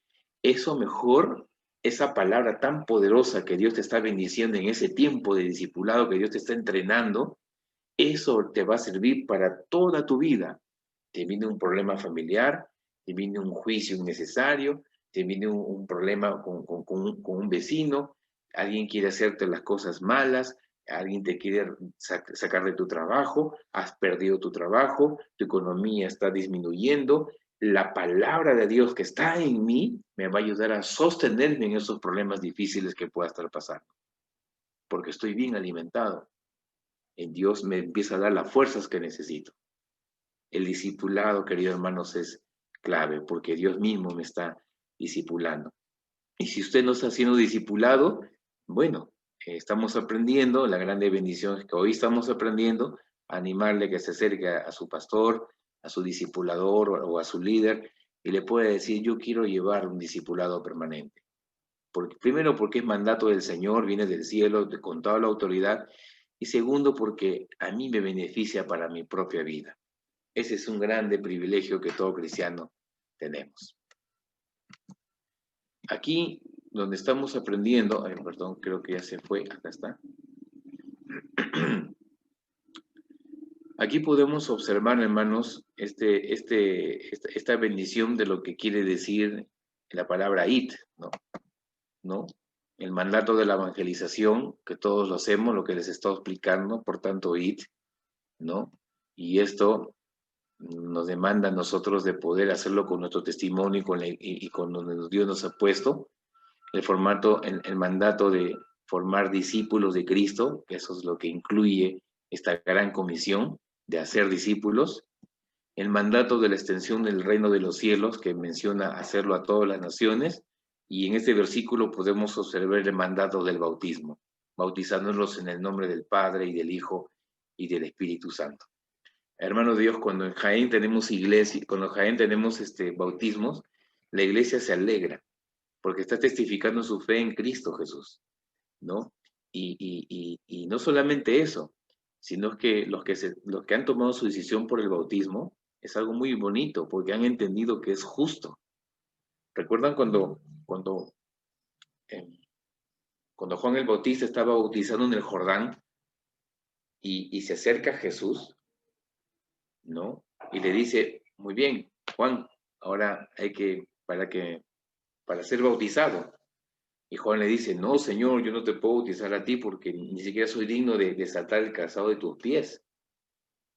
Eso mejor, esa palabra tan poderosa que Dios te está bendiciendo en ese tiempo de discipulado que Dios te está entrenando, eso te va a servir para toda tu vida. Te viene un problema familiar, te viene un juicio innecesario, te viene un problema con un vecino, alguien quiere hacerte las cosas malas, alguien te quiere sacar de tu trabajo, has perdido tu trabajo, tu economía está disminuyendo. La palabra de Dios que está en mí me va a ayudar a sostenerme en esos problemas difíciles que pueda estar pasando, porque estoy bien alimentado. En Dios me empieza a dar las fuerzas que necesito. El discipulado, queridos hermanos, es clave, porque Dios mismo me está discipulando. Y si usted no está siendo discipulado, Bueno, estamos aprendiendo, la grande bendición es que hoy estamos aprendiendo a animarle que se acerque a su pastor, a su discipulador o a su líder y le pueda decir, yo quiero llevar un discipulado permanente. Primero, porque es mandato del Señor, viene del cielo con toda la autoridad. Y segundo, porque a mí me beneficia para mi propia vida. Ese es un grande privilegio que todo cristiano tenemos. Aquí, donde estamos aprendiendo, perdón, creo que ya se fue, acá está. Aquí podemos observar, hermanos, esta bendición de lo que quiere decir la palabra id, ¿no? El mandato de la evangelización, que todos lo hacemos, lo que les estoy explicando, por tanto, id, ¿no? Y esto nos demanda a nosotros de poder hacerlo con nuestro testimonio y con donde Dios nos ha puesto, el mandato de formar discípulos de Cristo, que eso es lo que incluye esta gran comisión de hacer discípulos, el mandato de la extensión del reino de los cielos, que menciona hacerlo a todas las naciones, y en este versículo podemos observar el mandato del bautismo, bautizándolos en el nombre del Padre y del Hijo y del Espíritu Santo. Hermano Dios, cuando en Jaén tenemos iglesia, cuando en Jaén tenemos bautismos, la iglesia se alegra, porque está testificando su fe en Cristo Jesús, ¿no? Y no solamente eso, sino que los que han tomado su decisión por el bautismo es algo muy bonito, porque han entendido que es justo. ¿Recuerdan eh, cuando Juan el Bautista estaba bautizando en el Jordán y se acerca a Jesús, ¿no? Y le dice, muy bien, Juan, ahora para ser bautizado. Y Juan le dice, no, Señor, yo no te puedo bautizar a ti porque ni siquiera soy digno de desatar el calzado de tus pies,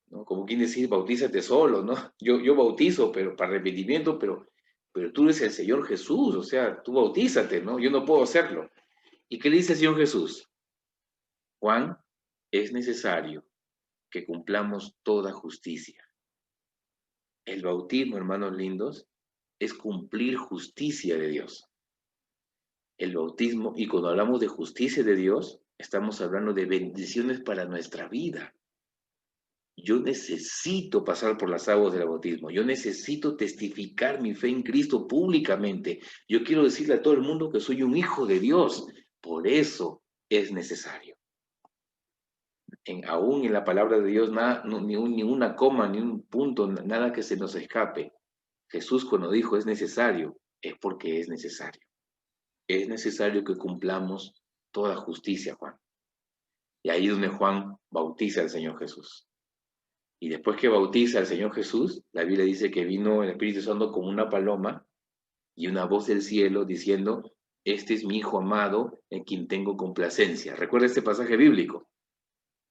¿no? Como quien decir, bautízate solo, ¿no? Yo bautizo, pero para arrepentimiento, pero tú eres el Señor Jesús, o sea, tú bautízate, ¿no? Yo no puedo hacerlo. ¿Y qué le dice el Señor Jesús? Juan, es necesario que cumplamos toda justicia. El bautismo, hermanos lindos, es cumplir justicia de Dios. El bautismo, y cuando hablamos de justicia de Dios, estamos hablando de bendiciones para nuestra vida. Yo necesito pasar por las aguas del bautismo. Yo necesito testificar mi fe en Cristo públicamente. Yo quiero decirle a todo el mundo que soy un hijo de Dios. Por eso es necesario. Aún en la palabra de Dios, ni una coma, ni un punto, nada que se nos escape. Jesús cuando dijo es necesario, es porque es necesario. Es necesario que cumplamos toda justicia, Juan. Y ahí es donde Juan bautiza al Señor Jesús. Y después que bautiza al Señor Jesús, la Biblia dice que vino el Espíritu Santo como una paloma y una voz del cielo diciendo, este es mi Hijo amado en quien tengo complacencia. ¿Recuerda este pasaje bíblico?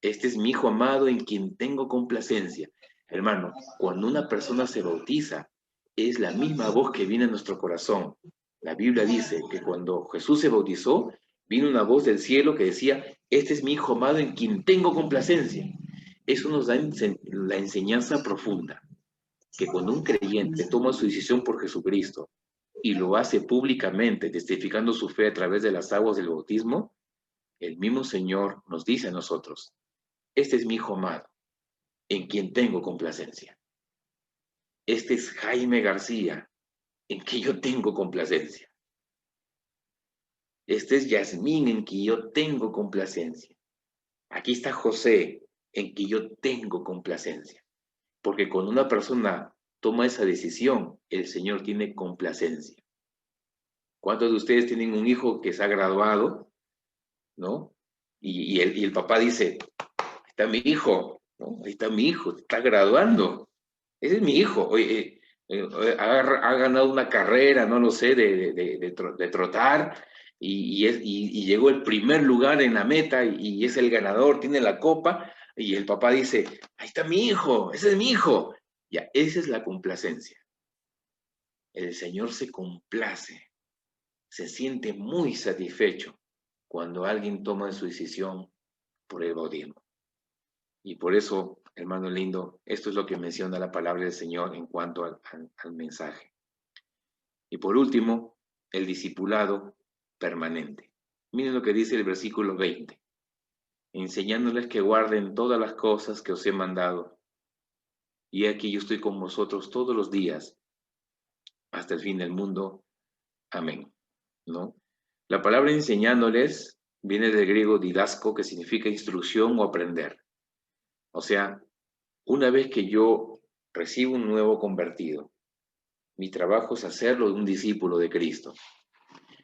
Este es mi Hijo amado en quien tengo complacencia. Hermano, cuando una persona se bautiza, es la misma voz que viene a nuestro corazón. La Biblia dice que cuando Jesús se bautizó, vino una voz del cielo que decía, este es mi Hijo amado en quien tengo complacencia. Eso nos da la enseñanza profunda, que cuando un creyente toma su decisión por Jesucristo y lo hace públicamente, testificando su fe a través de las aguas del bautismo, el mismo Señor nos dice a nosotros, este es mi Hijo amado, en quien tengo complacencia. Este es Jaime García, en quien yo tengo complacencia. Este es Yasmín, en quien yo tengo complacencia. Aquí está José, en quien yo tengo complacencia. Porque cuando una persona toma esa decisión, el Señor tiene complacencia. ¿Cuántos de ustedes tienen un hijo que se ha graduado, ¿no? Y el papá dice, ahí está mi hijo, ¿no? Ahí está mi hijo, está graduando. Ese es mi hijo. Oye, ha ganado una carrera, no lo sé, de trotar, y llegó el primer lugar en la meta, y es el ganador, tiene la copa, y el papá dice, ahí está mi hijo, ese es mi hijo. Ya, esa es la complacencia. El Señor se complace, se siente muy satisfecho cuando alguien toma su decisión por el bautismo. Y por eso, hermano lindo, esto es lo que menciona la palabra del Señor en cuanto al mensaje. Y por último, el discipulado permanente. Miren lo que dice el versículo 20. Enseñándoles que guarden todas las cosas que os he mandado. Y aquí yo estoy con vosotros todos los días, hasta el fin del mundo. Amén. ¿No? La palabra enseñándoles viene del griego didasco, que significa instrucción o aprender. O sea, una vez que yo recibo un nuevo convertido, mi trabajo es hacerlo de un discípulo de Cristo.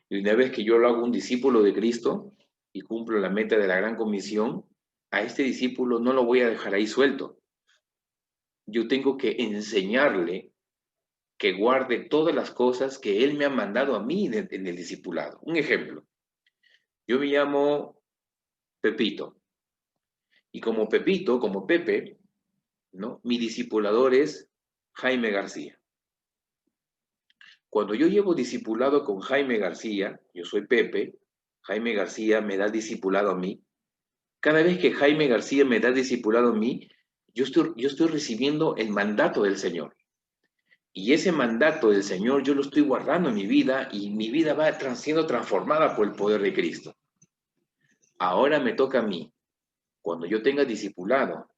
Y una vez que yo lo hago un discípulo de Cristo y cumplo la meta de la gran comisión, a este discípulo no lo voy a dejar ahí suelto. Yo tengo que enseñarle que guarde todas las cosas que Él me ha mandado a mí en el discipulado. Un ejemplo, yo me llamo Pepito, y como Pepito, como Pepe, ¿no? Mi discipulador es Jaime García. Cuando yo llevo discipulado con Jaime García, yo soy Pepe, Jaime García me da discipulado a mí. Cada vez que Jaime García me da discipulado a mí, yo estoy recibiendo el mandato del Señor. Y ese mandato del Señor yo lo estoy guardando en mi vida y mi vida va siendo transformada por el poder de Cristo. Ahora me toca a mí, cuando yo tenga discipulado,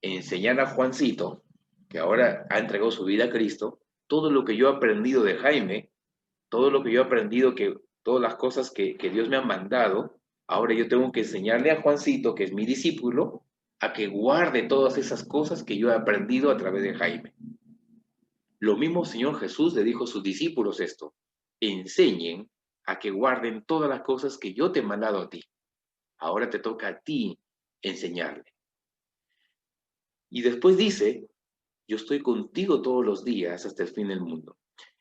enseñar a Juancito, que ahora ha entregado su vida a Cristo, todo lo que yo he aprendido de Jaime, todo lo que yo he aprendido, todas las cosas que Dios me ha mandado, ahora yo tengo que enseñarle a Juancito, que es mi discípulo, a que guarde todas esas cosas que yo he aprendido a través de Jaime. Lo mismo Señor Jesús le dijo a sus discípulos esto: enseñen a que guarden todas las cosas que yo te he mandado a ti. Ahora te toca a ti enseñarle. Y después dice, yo estoy contigo todos los días hasta el fin del mundo.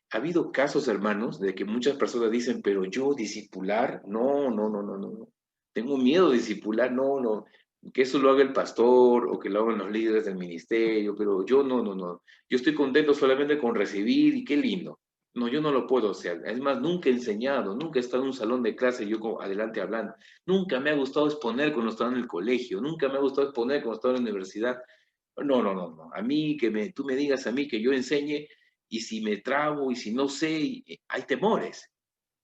Ha habido casos, hermanos, de que muchas personas dicen, pero yo discipular, no. Tengo miedo de discipular, no. Que eso lo haga el pastor o que lo hagan los líderes del ministerio, pero yo no. Yo estoy contento solamente con recibir y qué lindo. No, yo no lo puedo hacer. Es más, nunca he enseñado, nunca he estado en un salón de clase yo adelante hablando. Nunca me ha gustado exponer cuando estaba en el colegio, nunca me ha gustado exponer cuando estaba en la universidad. No. A mí, tú me digas a mí que yo enseñe, y si me trabo y si no sé, hay temores.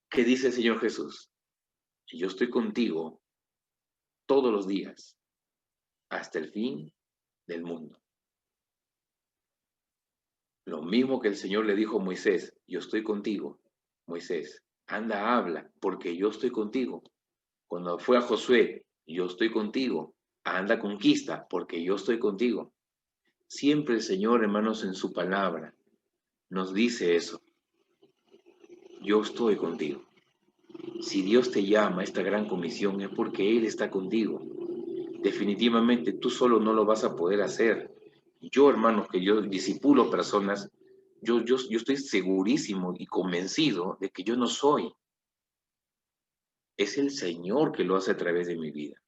¿Qué dice el Señor Jesús? Yo estoy contigo todos los días, hasta el fin del mundo. Lo mismo que el Señor le dijo a Moisés, yo estoy contigo, Moisés, anda, habla, porque yo estoy contigo. Cuando fue a Josué, yo estoy contigo, anda, conquista, porque yo estoy contigo. Siempre el Señor, hermanos, en su palabra, nos dice eso. Yo estoy contigo. Si Dios te llama a esta gran comisión es porque Él está contigo. Definitivamente tú solo no lo vas a poder hacer. Yo, hermanos, que yo discipulo personas, yo estoy segurísimo y convencido de que yo no soy. Es el Señor que lo hace a través de mi vida.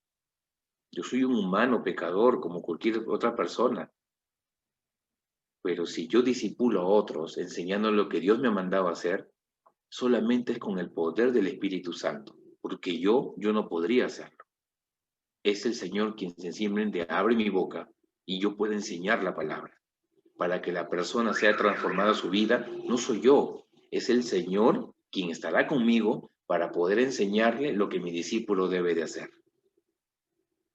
Yo soy un humano pecador como cualquier otra persona. Pero si yo discipulo a otros enseñando lo que Dios me ha mandado a hacer, solamente es con el poder del Espíritu Santo, porque yo no podría hacerlo. Es el Señor quien sencillamente abre mi boca y yo puedo enseñar la palabra. Para que la persona sea transformada su vida, no soy yo, es el Señor quien estará conmigo para poder enseñarle lo que mi discípulo debe de hacer.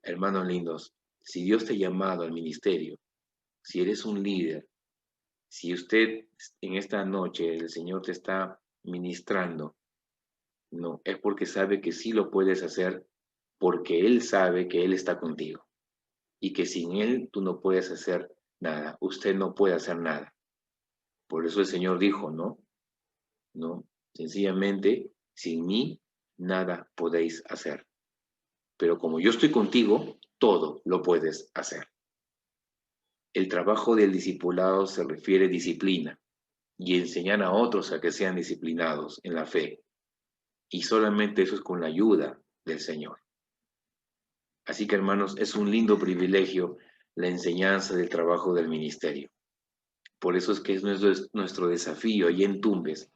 Hermanos lindos, si Dios te ha llamado al ministerio, si eres un líder, si usted en esta noche el Señor te está ministrando, no, es porque sabe que sí lo puedes hacer, porque Él sabe que Él está contigo y que sin Él tú no puedes hacer nada, usted no puede hacer nada. Por eso el Señor dijo, no, sencillamente, sin mí nada podéis hacer. Pero como yo estoy contigo, todo lo puedes hacer. El trabajo del discipulado se refiere a disciplina y enseñar a otros a que sean disciplinados en la fe. Y solamente eso es con la ayuda del Señor. Así que, hermanos, es un lindo privilegio la enseñanza del trabajo del ministerio. Por eso es que es nuestro desafío allí en Tumbes,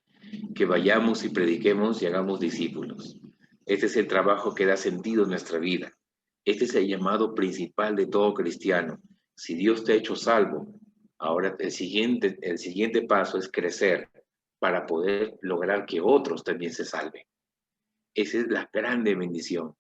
que vayamos y prediquemos y hagamos discípulos. Este es el trabajo que da sentido a nuestra vida. Este es el llamado principal de todo cristiano. Si Dios te ha hecho salvo, ahora el siguiente paso es crecer para poder lograr que otros también se salven. Esa es la grande bendición,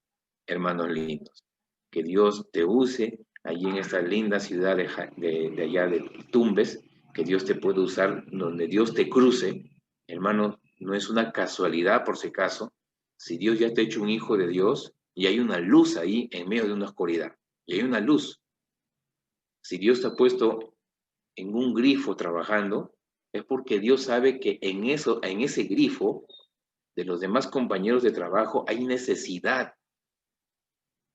hermanos lindos. Que Dios te use allí en esta linda ciudad de allá de Tumbes, que Dios te puede usar donde Dios te cruce. Hermano, no es una casualidad por si acaso. Si Dios ya te ha hecho un hijo de Dios y hay una luz ahí en medio de una oscuridad, y hay una luz. Si Dios te ha puesto en un grifo trabajando, es porque Dios sabe que en ese grifo de los demás compañeros de trabajo hay necesidad.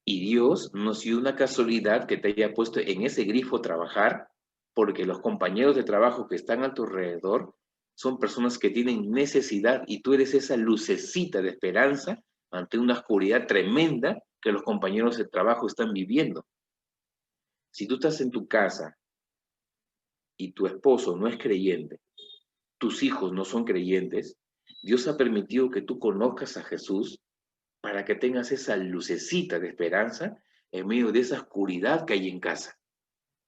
Y Dios no ha sido una casualidad que te haya puesto en ese grifo a trabajar, porque los compañeros de trabajo que están a tu alrededor son personas que tienen necesidad y tú eres esa lucecita de esperanza ante una oscuridad tremenda que los compañeros de trabajo están viviendo. Si tú estás en tu casa y tu esposo no es creyente, tus hijos no son creyentes, Dios ha permitido que tú conozcas a Jesús para que tengas esa lucecita de esperanza en medio de esa oscuridad que hay en casa.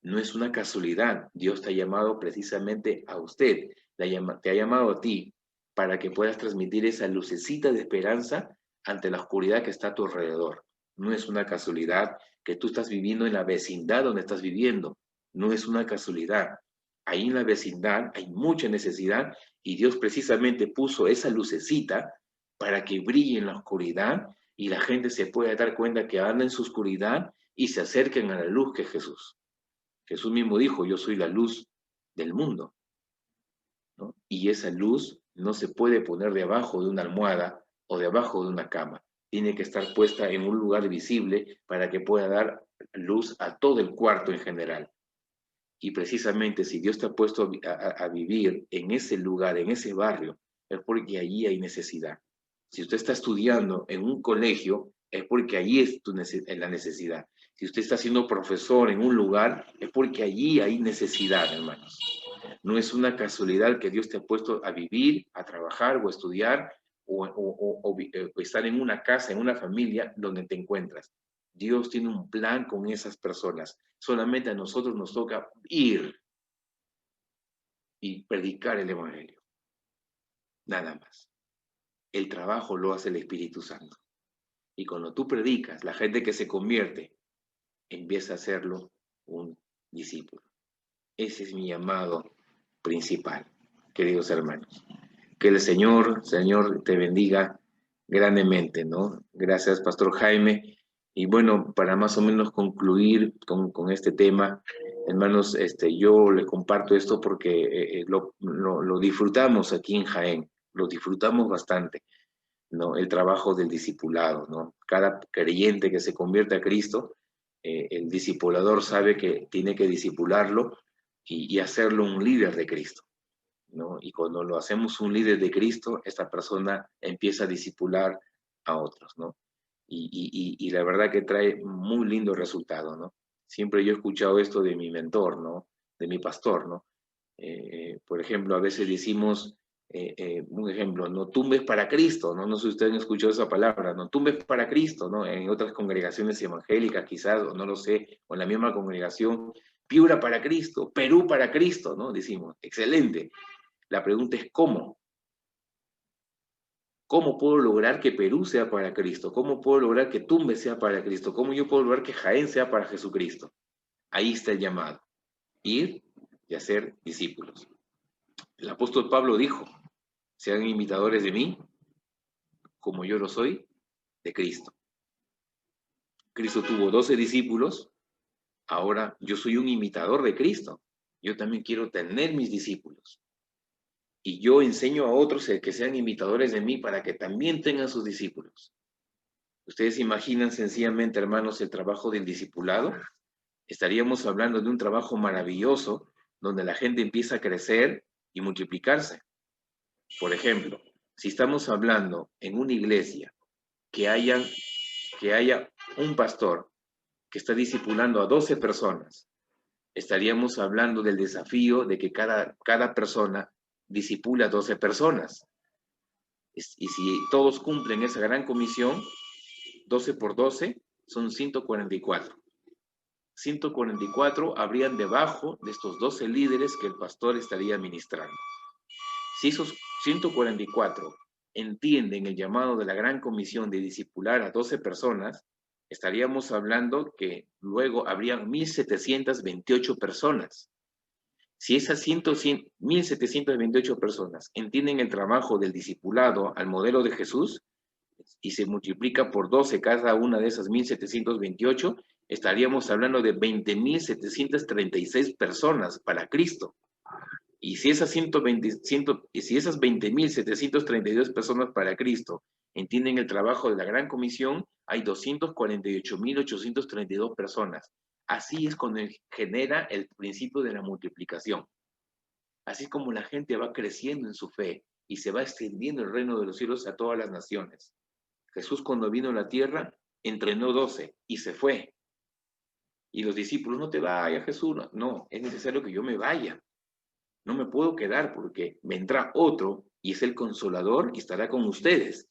No es una casualidad. Dios te ha llamado precisamente a usted, te ha llamado a ti para que puedas transmitir esa lucecita de esperanza ante la oscuridad que está a tu alrededor. No es una casualidad que tú estás viviendo en la vecindad donde estás viviendo. No es una casualidad. Ahí en la vecindad hay mucha necesidad y Dios precisamente puso esa lucecita para que brille en la oscuridad y la gente se pueda dar cuenta que anda en su oscuridad y se acerquen a la luz que es Jesús. Jesús mismo dijo, yo soy la luz del mundo, ¿no? Y esa luz no se puede poner debajo de una almohada o debajo de una cama. Tiene que estar puesta en un lugar visible para que pueda dar luz a todo el cuarto en general. Y precisamente si Dios te ha puesto a vivir en ese lugar, en ese barrio, es porque allí hay necesidad. Si usted está estudiando en un colegio, es porque allí es la necesidad. Si usted está siendo profesor en un lugar, es porque allí hay necesidad, hermanos. No es una casualidad que Dios te ha puesto a vivir, a trabajar o a estudiar o estar en una casa, en una familia donde te encuentras. Dios tiene un plan con esas personas. Solamente a nosotros nos toca ir y predicar el Evangelio. Nada más. El trabajo lo hace el Espíritu Santo. Y cuando tú predicas, la gente que se convierte empieza a hacerlo un discípulo. Ese es mi llamado principal, queridos hermanos. Que el Señor te bendiga grandemente, ¿no? Gracias, Pastor Jaime. Y bueno, para más o menos concluir con este tema, hermanos, yo le comparto esto porque lo disfrutamos aquí en Jaén, lo disfrutamos bastante, ¿no? El trabajo del discipulado, ¿no? Cada creyente que se convierte a Cristo, el discipulador sabe que tiene que discipularlo y hacerlo un líder de Cristo, ¿no? Y cuando lo hacemos un líder de Cristo, esta persona empieza a discipular a otros, ¿no? Y la verdad que trae muy lindo resultado, ¿no? Siempre yo he escuchado esto de mi mentor, ¿no? De mi pastor, ¿no? Por ejemplo, a veces decimos, un ejemplo, no tumbes para Cristo, ¿no? No sé si ustedes han escuchado esa palabra, no tumbes para Cristo, ¿no? En otras congregaciones evangélicas quizás, o no lo sé, o en la misma congregación, Piura para Cristo, Perú para Cristo, ¿no? Decimos, excelente. La pregunta es ¿cómo? ¿Cómo puedo lograr que Perú sea para Cristo? ¿Cómo puedo lograr que Tumbes sea para Cristo? ¿Cómo yo puedo lograr que Jaén sea para Jesucristo? Ahí está el llamado. Ir y hacer discípulos. El apóstol Pablo dijo, sean imitadores de mí, como yo lo soy, de Cristo. Cristo tuvo 12 discípulos, ahora yo soy un imitador de Cristo. Yo también quiero tener mis discípulos. Y yo enseño a otros que sean imitadores de mí para que también tengan sus discípulos. ¿Ustedes imaginan sencillamente, hermanos, el trabajo del discipulado? Estaríamos hablando de un trabajo maravilloso donde la gente empieza a crecer y multiplicarse. Por ejemplo, si estamos hablando en una iglesia que haya un pastor que está discipulando a 12 personas, estaríamos hablando del desafío de que cada persona disipula a 12 personas. Y si todos cumplen esa gran comisión, 12 por 12 son 144. 144 habrían debajo de estos 12 líderes que el pastor estaría ministrando. Si esos 144 entienden el llamado de la Gran Comisión de discipular a 12 personas, estaríamos hablando que luego habrían 1.728 personas. Si esas 1.728 personas entienden el trabajo del discipulado al modelo de Jesús y se multiplica por 12 cada una de esas 1.728, estaríamos hablando de 20.736 personas para Cristo. Y si esas 20.732 personas para Cristo entienden el trabajo de la Gran Comisión, hay 248.832 personas. Así es cuando genera el principio de la multiplicación. Así como la gente va creciendo en su fe y se va extendiendo el reino de los cielos a todas las naciones. Jesús, cuando vino a la tierra, entrenó 12 y se fue. Y los discípulos: no te vayas, Jesús. No, es necesario que yo me vaya. No me puedo quedar porque vendrá otro y es el Consolador y estará con ustedes.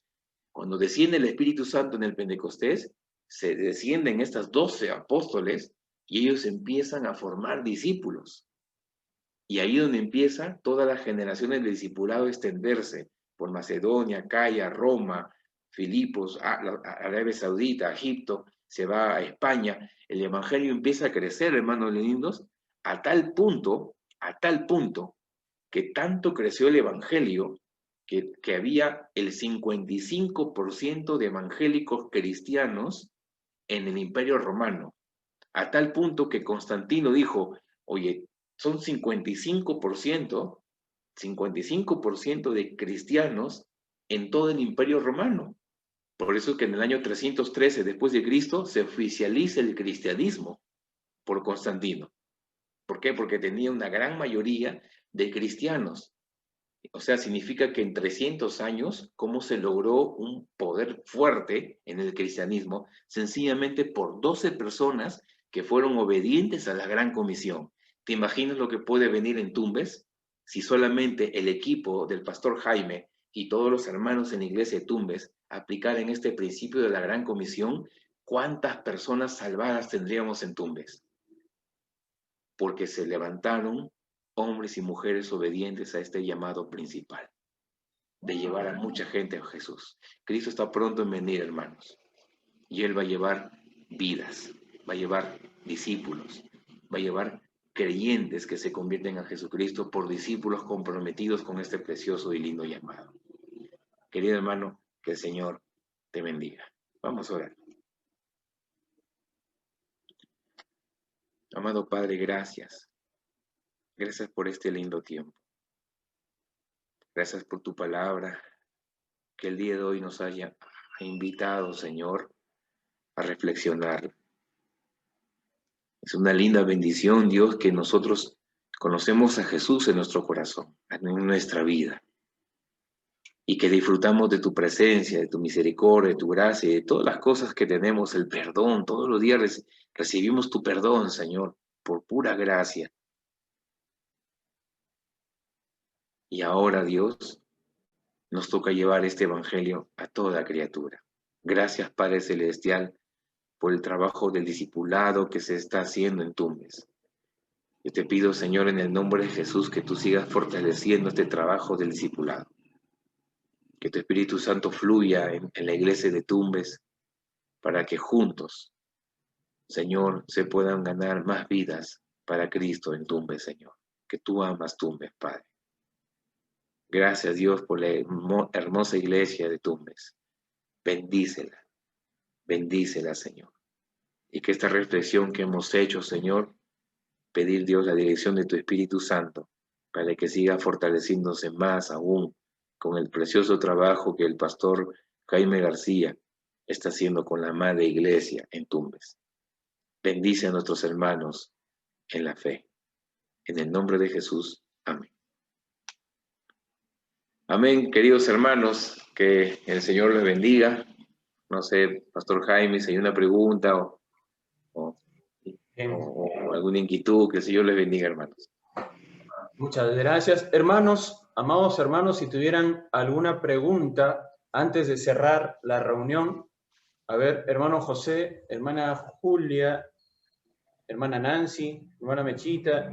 Cuando desciende el Espíritu Santo en el Pentecostés, se descienden estas 12 apóstoles y ellos empiezan a formar discípulos. Y ahí donde empieza todas las generaciones de discipulado a extenderse por Macedonia, Acaya, Roma, Filipos, Arabia Saudita, Egipto, se va a España. El evangelio empieza a crecer, hermanos lindos, a tal punto que tanto creció el evangelio que había el 55% de evangélicos cristianos en el Imperio Romano. A tal punto que Constantino dijo: oye, son 55% de cristianos en todo el Imperio Romano. Por eso es que en el año 313 después de Cristo se oficializa el cristianismo por Constantino. ¿Por qué? Porque tenía una gran mayoría de cristianos. O sea, significa que en 300 años, ¿cómo se logró un poder fuerte en el cristianismo? Sencillamente por 12 personas que fueron obedientes a la Gran Comisión. ¿Te imaginas lo que puede venir en Tumbes? Si solamente el equipo del pastor Jaime y todos los hermanos en la iglesia de Tumbes aplicaran este principio de la Gran Comisión, ¿cuántas personas salvadas tendríamos en Tumbes? Porque se levantaron hombres y mujeres obedientes a este llamado principal, de llevar a mucha gente a Jesús. Cristo está pronto en venir, hermanos, y Él va a llevar vidas, va a llevar discípulos, va a llevar creyentes que se convierten a Jesucristo por discípulos comprometidos con este precioso y lindo llamado. Querido hermano, que el Señor te bendiga. Vamos a orar. Amado Padre, gracias. Gracias por este lindo tiempo. Gracias por tu palabra, que el día de hoy nos haya invitado, Señor, a reflexionar. Es una linda bendición, Dios, que nosotros conocemos a Jesús en nuestro corazón, en nuestra vida, y que disfrutamos de tu presencia, de tu misericordia, de tu gracia, y de todas las cosas que tenemos, el perdón. Todos los días recibimos tu perdón, Señor, por pura gracia. Y ahora, Dios, nos toca llevar este evangelio a toda criatura. Gracias, Padre Celestial, por el trabajo del discipulado que se está haciendo en Tumbes. Yo te pido, Señor, en el nombre de Jesús, que tú sigas fortaleciendo este trabajo del discipulado. Que tu Espíritu Santo fluya en la iglesia de Tumbes para que juntos, Señor, se puedan ganar más vidas para Cristo en Tumbes, Señor. Que tú amas Tumbes, Padre. Gracias, Dios, por la hermosa iglesia de Tumbes. Bendícela, bendícela, Señor. Y que esta reflexión que hemos hecho, Señor, pedir, Dios, la dirección de tu Espíritu Santo para que siga fortaleciéndose más aún con el precioso trabajo que el pastor Jaime García está haciendo con la madre iglesia en Tumbes. Bendice a nuestros hermanos en la fe. En el nombre de Jesús. Amén. Amén, queridos hermanos, que el Señor les bendiga. No sé, pastor Jaime, si hay una pregunta o alguna inquietud, que el Señor les bendiga, hermanos. Muchas gracias. Hermanos, amados hermanos, si tuvieran alguna pregunta antes de cerrar la reunión, a ver, hermano José, hermana Julia, hermana Nancy, hermana Mechita,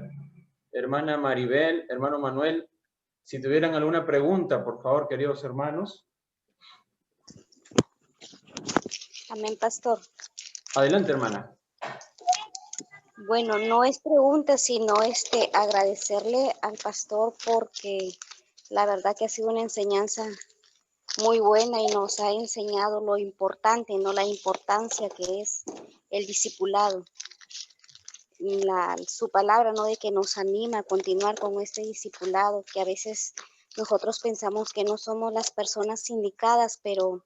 hermana Maribel, hermano Manuel, si tuvieran alguna pregunta, por favor, queridos hermanos, Amén, pastor. Adelante, hermana. Bueno, no es pregunta, sino agradecerle al pastor porque la verdad que ha sido una enseñanza muy buena y nos ha enseñado lo importante, no la importancia que es el discipulado. Su palabra, ¿no? De que nos anima a continuar con este discipulado, que a veces nosotros pensamos que no somos las personas indicadas, pero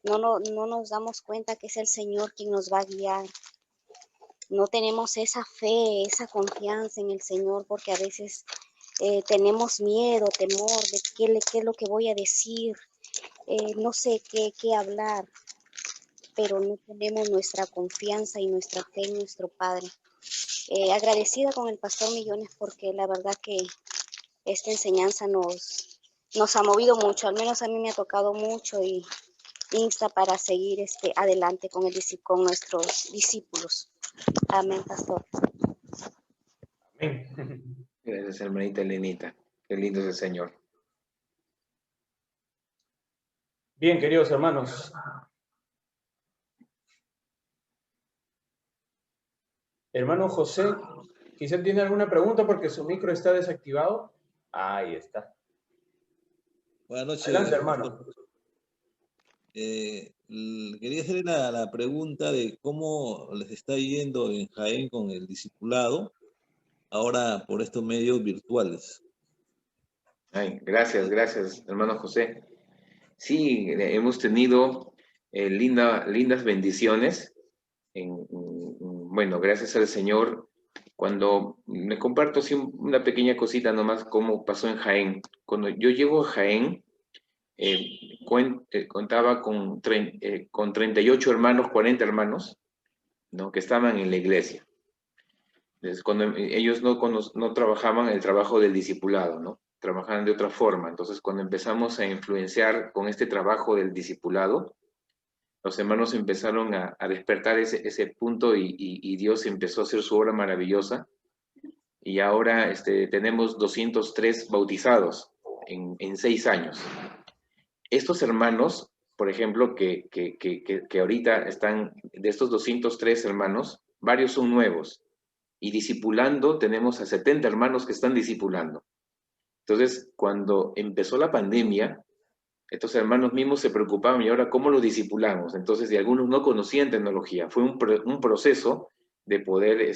no nos damos cuenta que es el Señor quien nos va a guiar. No tenemos esa fe, esa confianza en el Señor, porque a veces tenemos miedo, temor de qué es lo que voy a decir, no sé qué hablar, pero no tenemos nuestra confianza y nuestra fe en nuestro Padre. Agradecida con el pastor Millones porque la verdad que esta enseñanza nos ha movido mucho, al menos a mí me ha tocado mucho y insta para seguir adelante con nuestros discípulos. Amén, pastor. Amén. Gracias, hermanita Elenita. Qué lindo es el Señor. Bien, queridos hermanos. Hermano José, quizá tiene alguna pregunta porque su micro está desactivado. Ahí está. Buenas noches. Adelante, hermano. Quería hacerle la pregunta de cómo les está yendo en Jaén con el discipulado, ahora por estos medios virtuales. Ay, gracias, hermano José. Sí, hemos tenido lindas bendiciones. Bueno, gracias al Señor. Cuando me comparto así una pequeña cosita nomás, cómo pasó en Jaén. Cuando yo llego a Jaén, contaba con 38 hermanos, 40 hermanos, ¿no? Que estaban en la iglesia. Entonces, cuando ellos no trabajaban el trabajo del discipulado, ¿no? Trabajaban de otra forma. Entonces, cuando empezamos a influenciar con este trabajo del discipulado, los hermanos empezaron a despertar ese punto y Dios empezó a hacer su obra maravillosa. Y ahora tenemos 203 bautizados en 6 años. Estos hermanos, por ejemplo, que ahorita están, de estos 203 hermanos, varios son nuevos. Y discipulando, tenemos a 70 hermanos que están discipulando. Entonces, cuando empezó la pandemia, estos hermanos mismos se preocupaban, ¿y ahora cómo los discipulamos? Entonces, y algunos no conocían tecnología. Fue un proceso de poder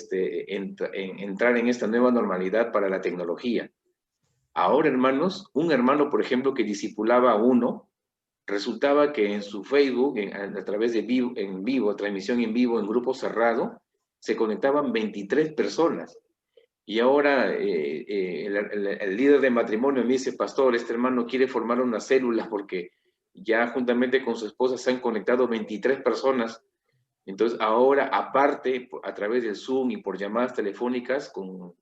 entrar en esta nueva normalidad para la tecnología. Ahora, hermanos, un hermano, por ejemplo, que discipulaba a uno, resultaba que en su Facebook, a través de transmisión en vivo, en grupo cerrado, se conectaban 23 personas. Y ahora el líder de matrimonio me dice, pastor, este hermano quiere formar una célula porque ya juntamente con su esposa se han conectado 23 personas. Entonces ahora, aparte, a través del Zoom y por llamadas telefónicas con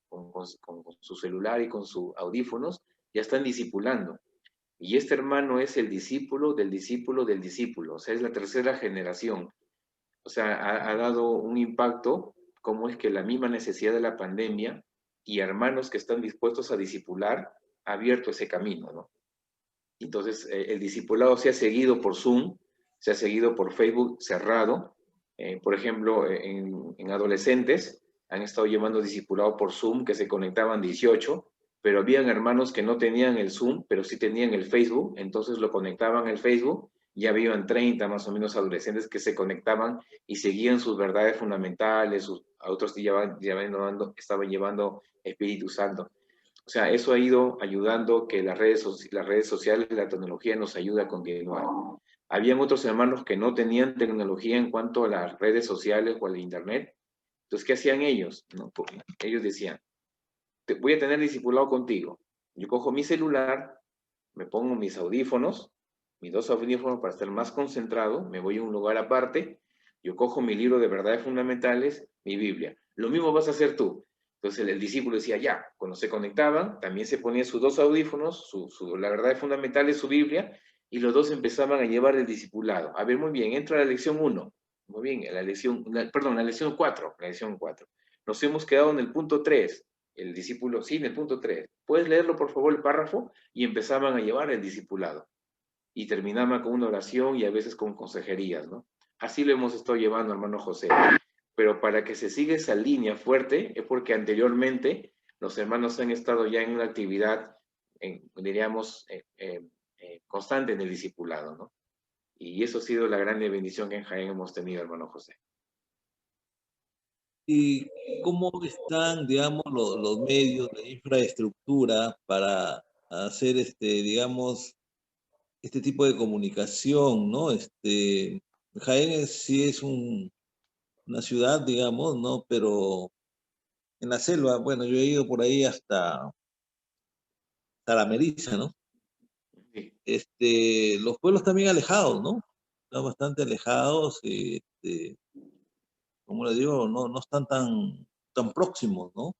su celular y con sus audífonos, ya están discipulando. Y este hermano es el discípulo del discípulo del discípulo, o sea, es la tercera generación. O sea, ha dado un impacto, como es que la misma necesidad de la pandemia y hermanos que están dispuestos a discipular ha abierto ese camino, ¿no? Entonces, el discipulado se ha seguido por Zoom, se ha seguido por Facebook cerrado. Por ejemplo, en adolescentes han estado llevando discipulado por Zoom, que se conectaban 18, pero habían hermanos que no tenían el Zoom, pero sí tenían el Facebook, entonces lo conectaban al Facebook, y habían 30 más o menos adolescentes que se conectaban y seguían sus verdades fundamentales, a otros que estaban llevando Espíritu Santo. O sea, eso ha ido ayudando que las redes sociales, la tecnología nos ayuda a continuar. Habían otros hermanos que no tenían tecnología en cuanto a las redes sociales o al internet. Entonces, ¿qué hacían ellos? ¿No? Ellos decían, voy a tener discipulado contigo. Yo cojo mi celular, me pongo mis audífonos, mis 2 audífonos para estar más concentrado, me voy a un lugar aparte, yo cojo mi libro de verdades fundamentales, mi Biblia. Lo mismo vas a hacer tú. Entonces el discípulo decía, ya, cuando se conectaban, también se ponían sus 2 audífonos, la verdad fundamental es su Biblia, y los dos empezaban a llevar el discipulado. A ver, muy bien, entra la lección 1. Muy bien, la lección 4. La lección 4. Nos hemos quedado en el punto 3. El discípulo, sí, en el punto 3. ¿Puedes leerlo, por favor, el párrafo? Y empezaban a llevar el discipulado. Y terminaban con una oración y a veces con consejerías, ¿no? Así lo hemos estado llevando, hermano José. Pero para que se siga esa línea fuerte es porque anteriormente los hermanos han estado ya en una actividad, diríamos, constante en el discipulado, ¿no? Y eso ha sido la grande bendición que en Jaén hemos tenido, hermano José. ¿Y cómo están, digamos, los medios, la infraestructura para hacer, digamos, este tipo de comunicación, ¿no? Jaén sí es una ciudad, digamos, ¿no? Pero en la selva, bueno, yo he ido por ahí hasta la Meriza, ¿no? Sí. Los pueblos también alejados, ¿no? Están bastante alejados, como les digo, no están tan próximos, ¿no?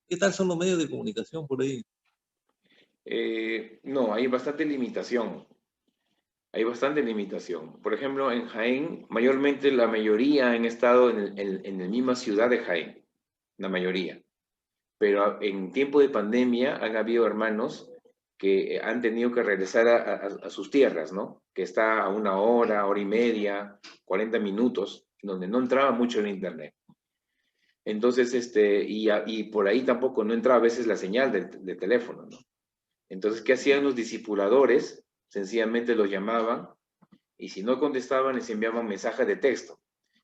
¿Qué tal son los medios de comunicación por ahí? No, hay bastante limitación. Hay bastante limitación. Por ejemplo, en Jaén, mayormente la mayoría han estado en la misma ciudad de Jaén, la mayoría. Pero en tiempo de pandemia han habido hermanos que han tenido que regresar a sus tierras, ¿no? Que está a 1 hora, hora y media, 40 minutos, donde no entraba mucho el internet. Entonces, y por ahí tampoco no entraba a veces la señal de teléfono, ¿no? Entonces, ¿qué hacían los discipuladores? Sencillamente los llamaban y si no contestaban les enviaban mensajes de texto.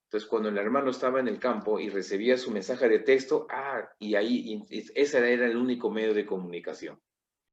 Entonces, cuando el hermano estaba en el campo y recibía su mensaje de texto, y ahí ese era el único medio de comunicación.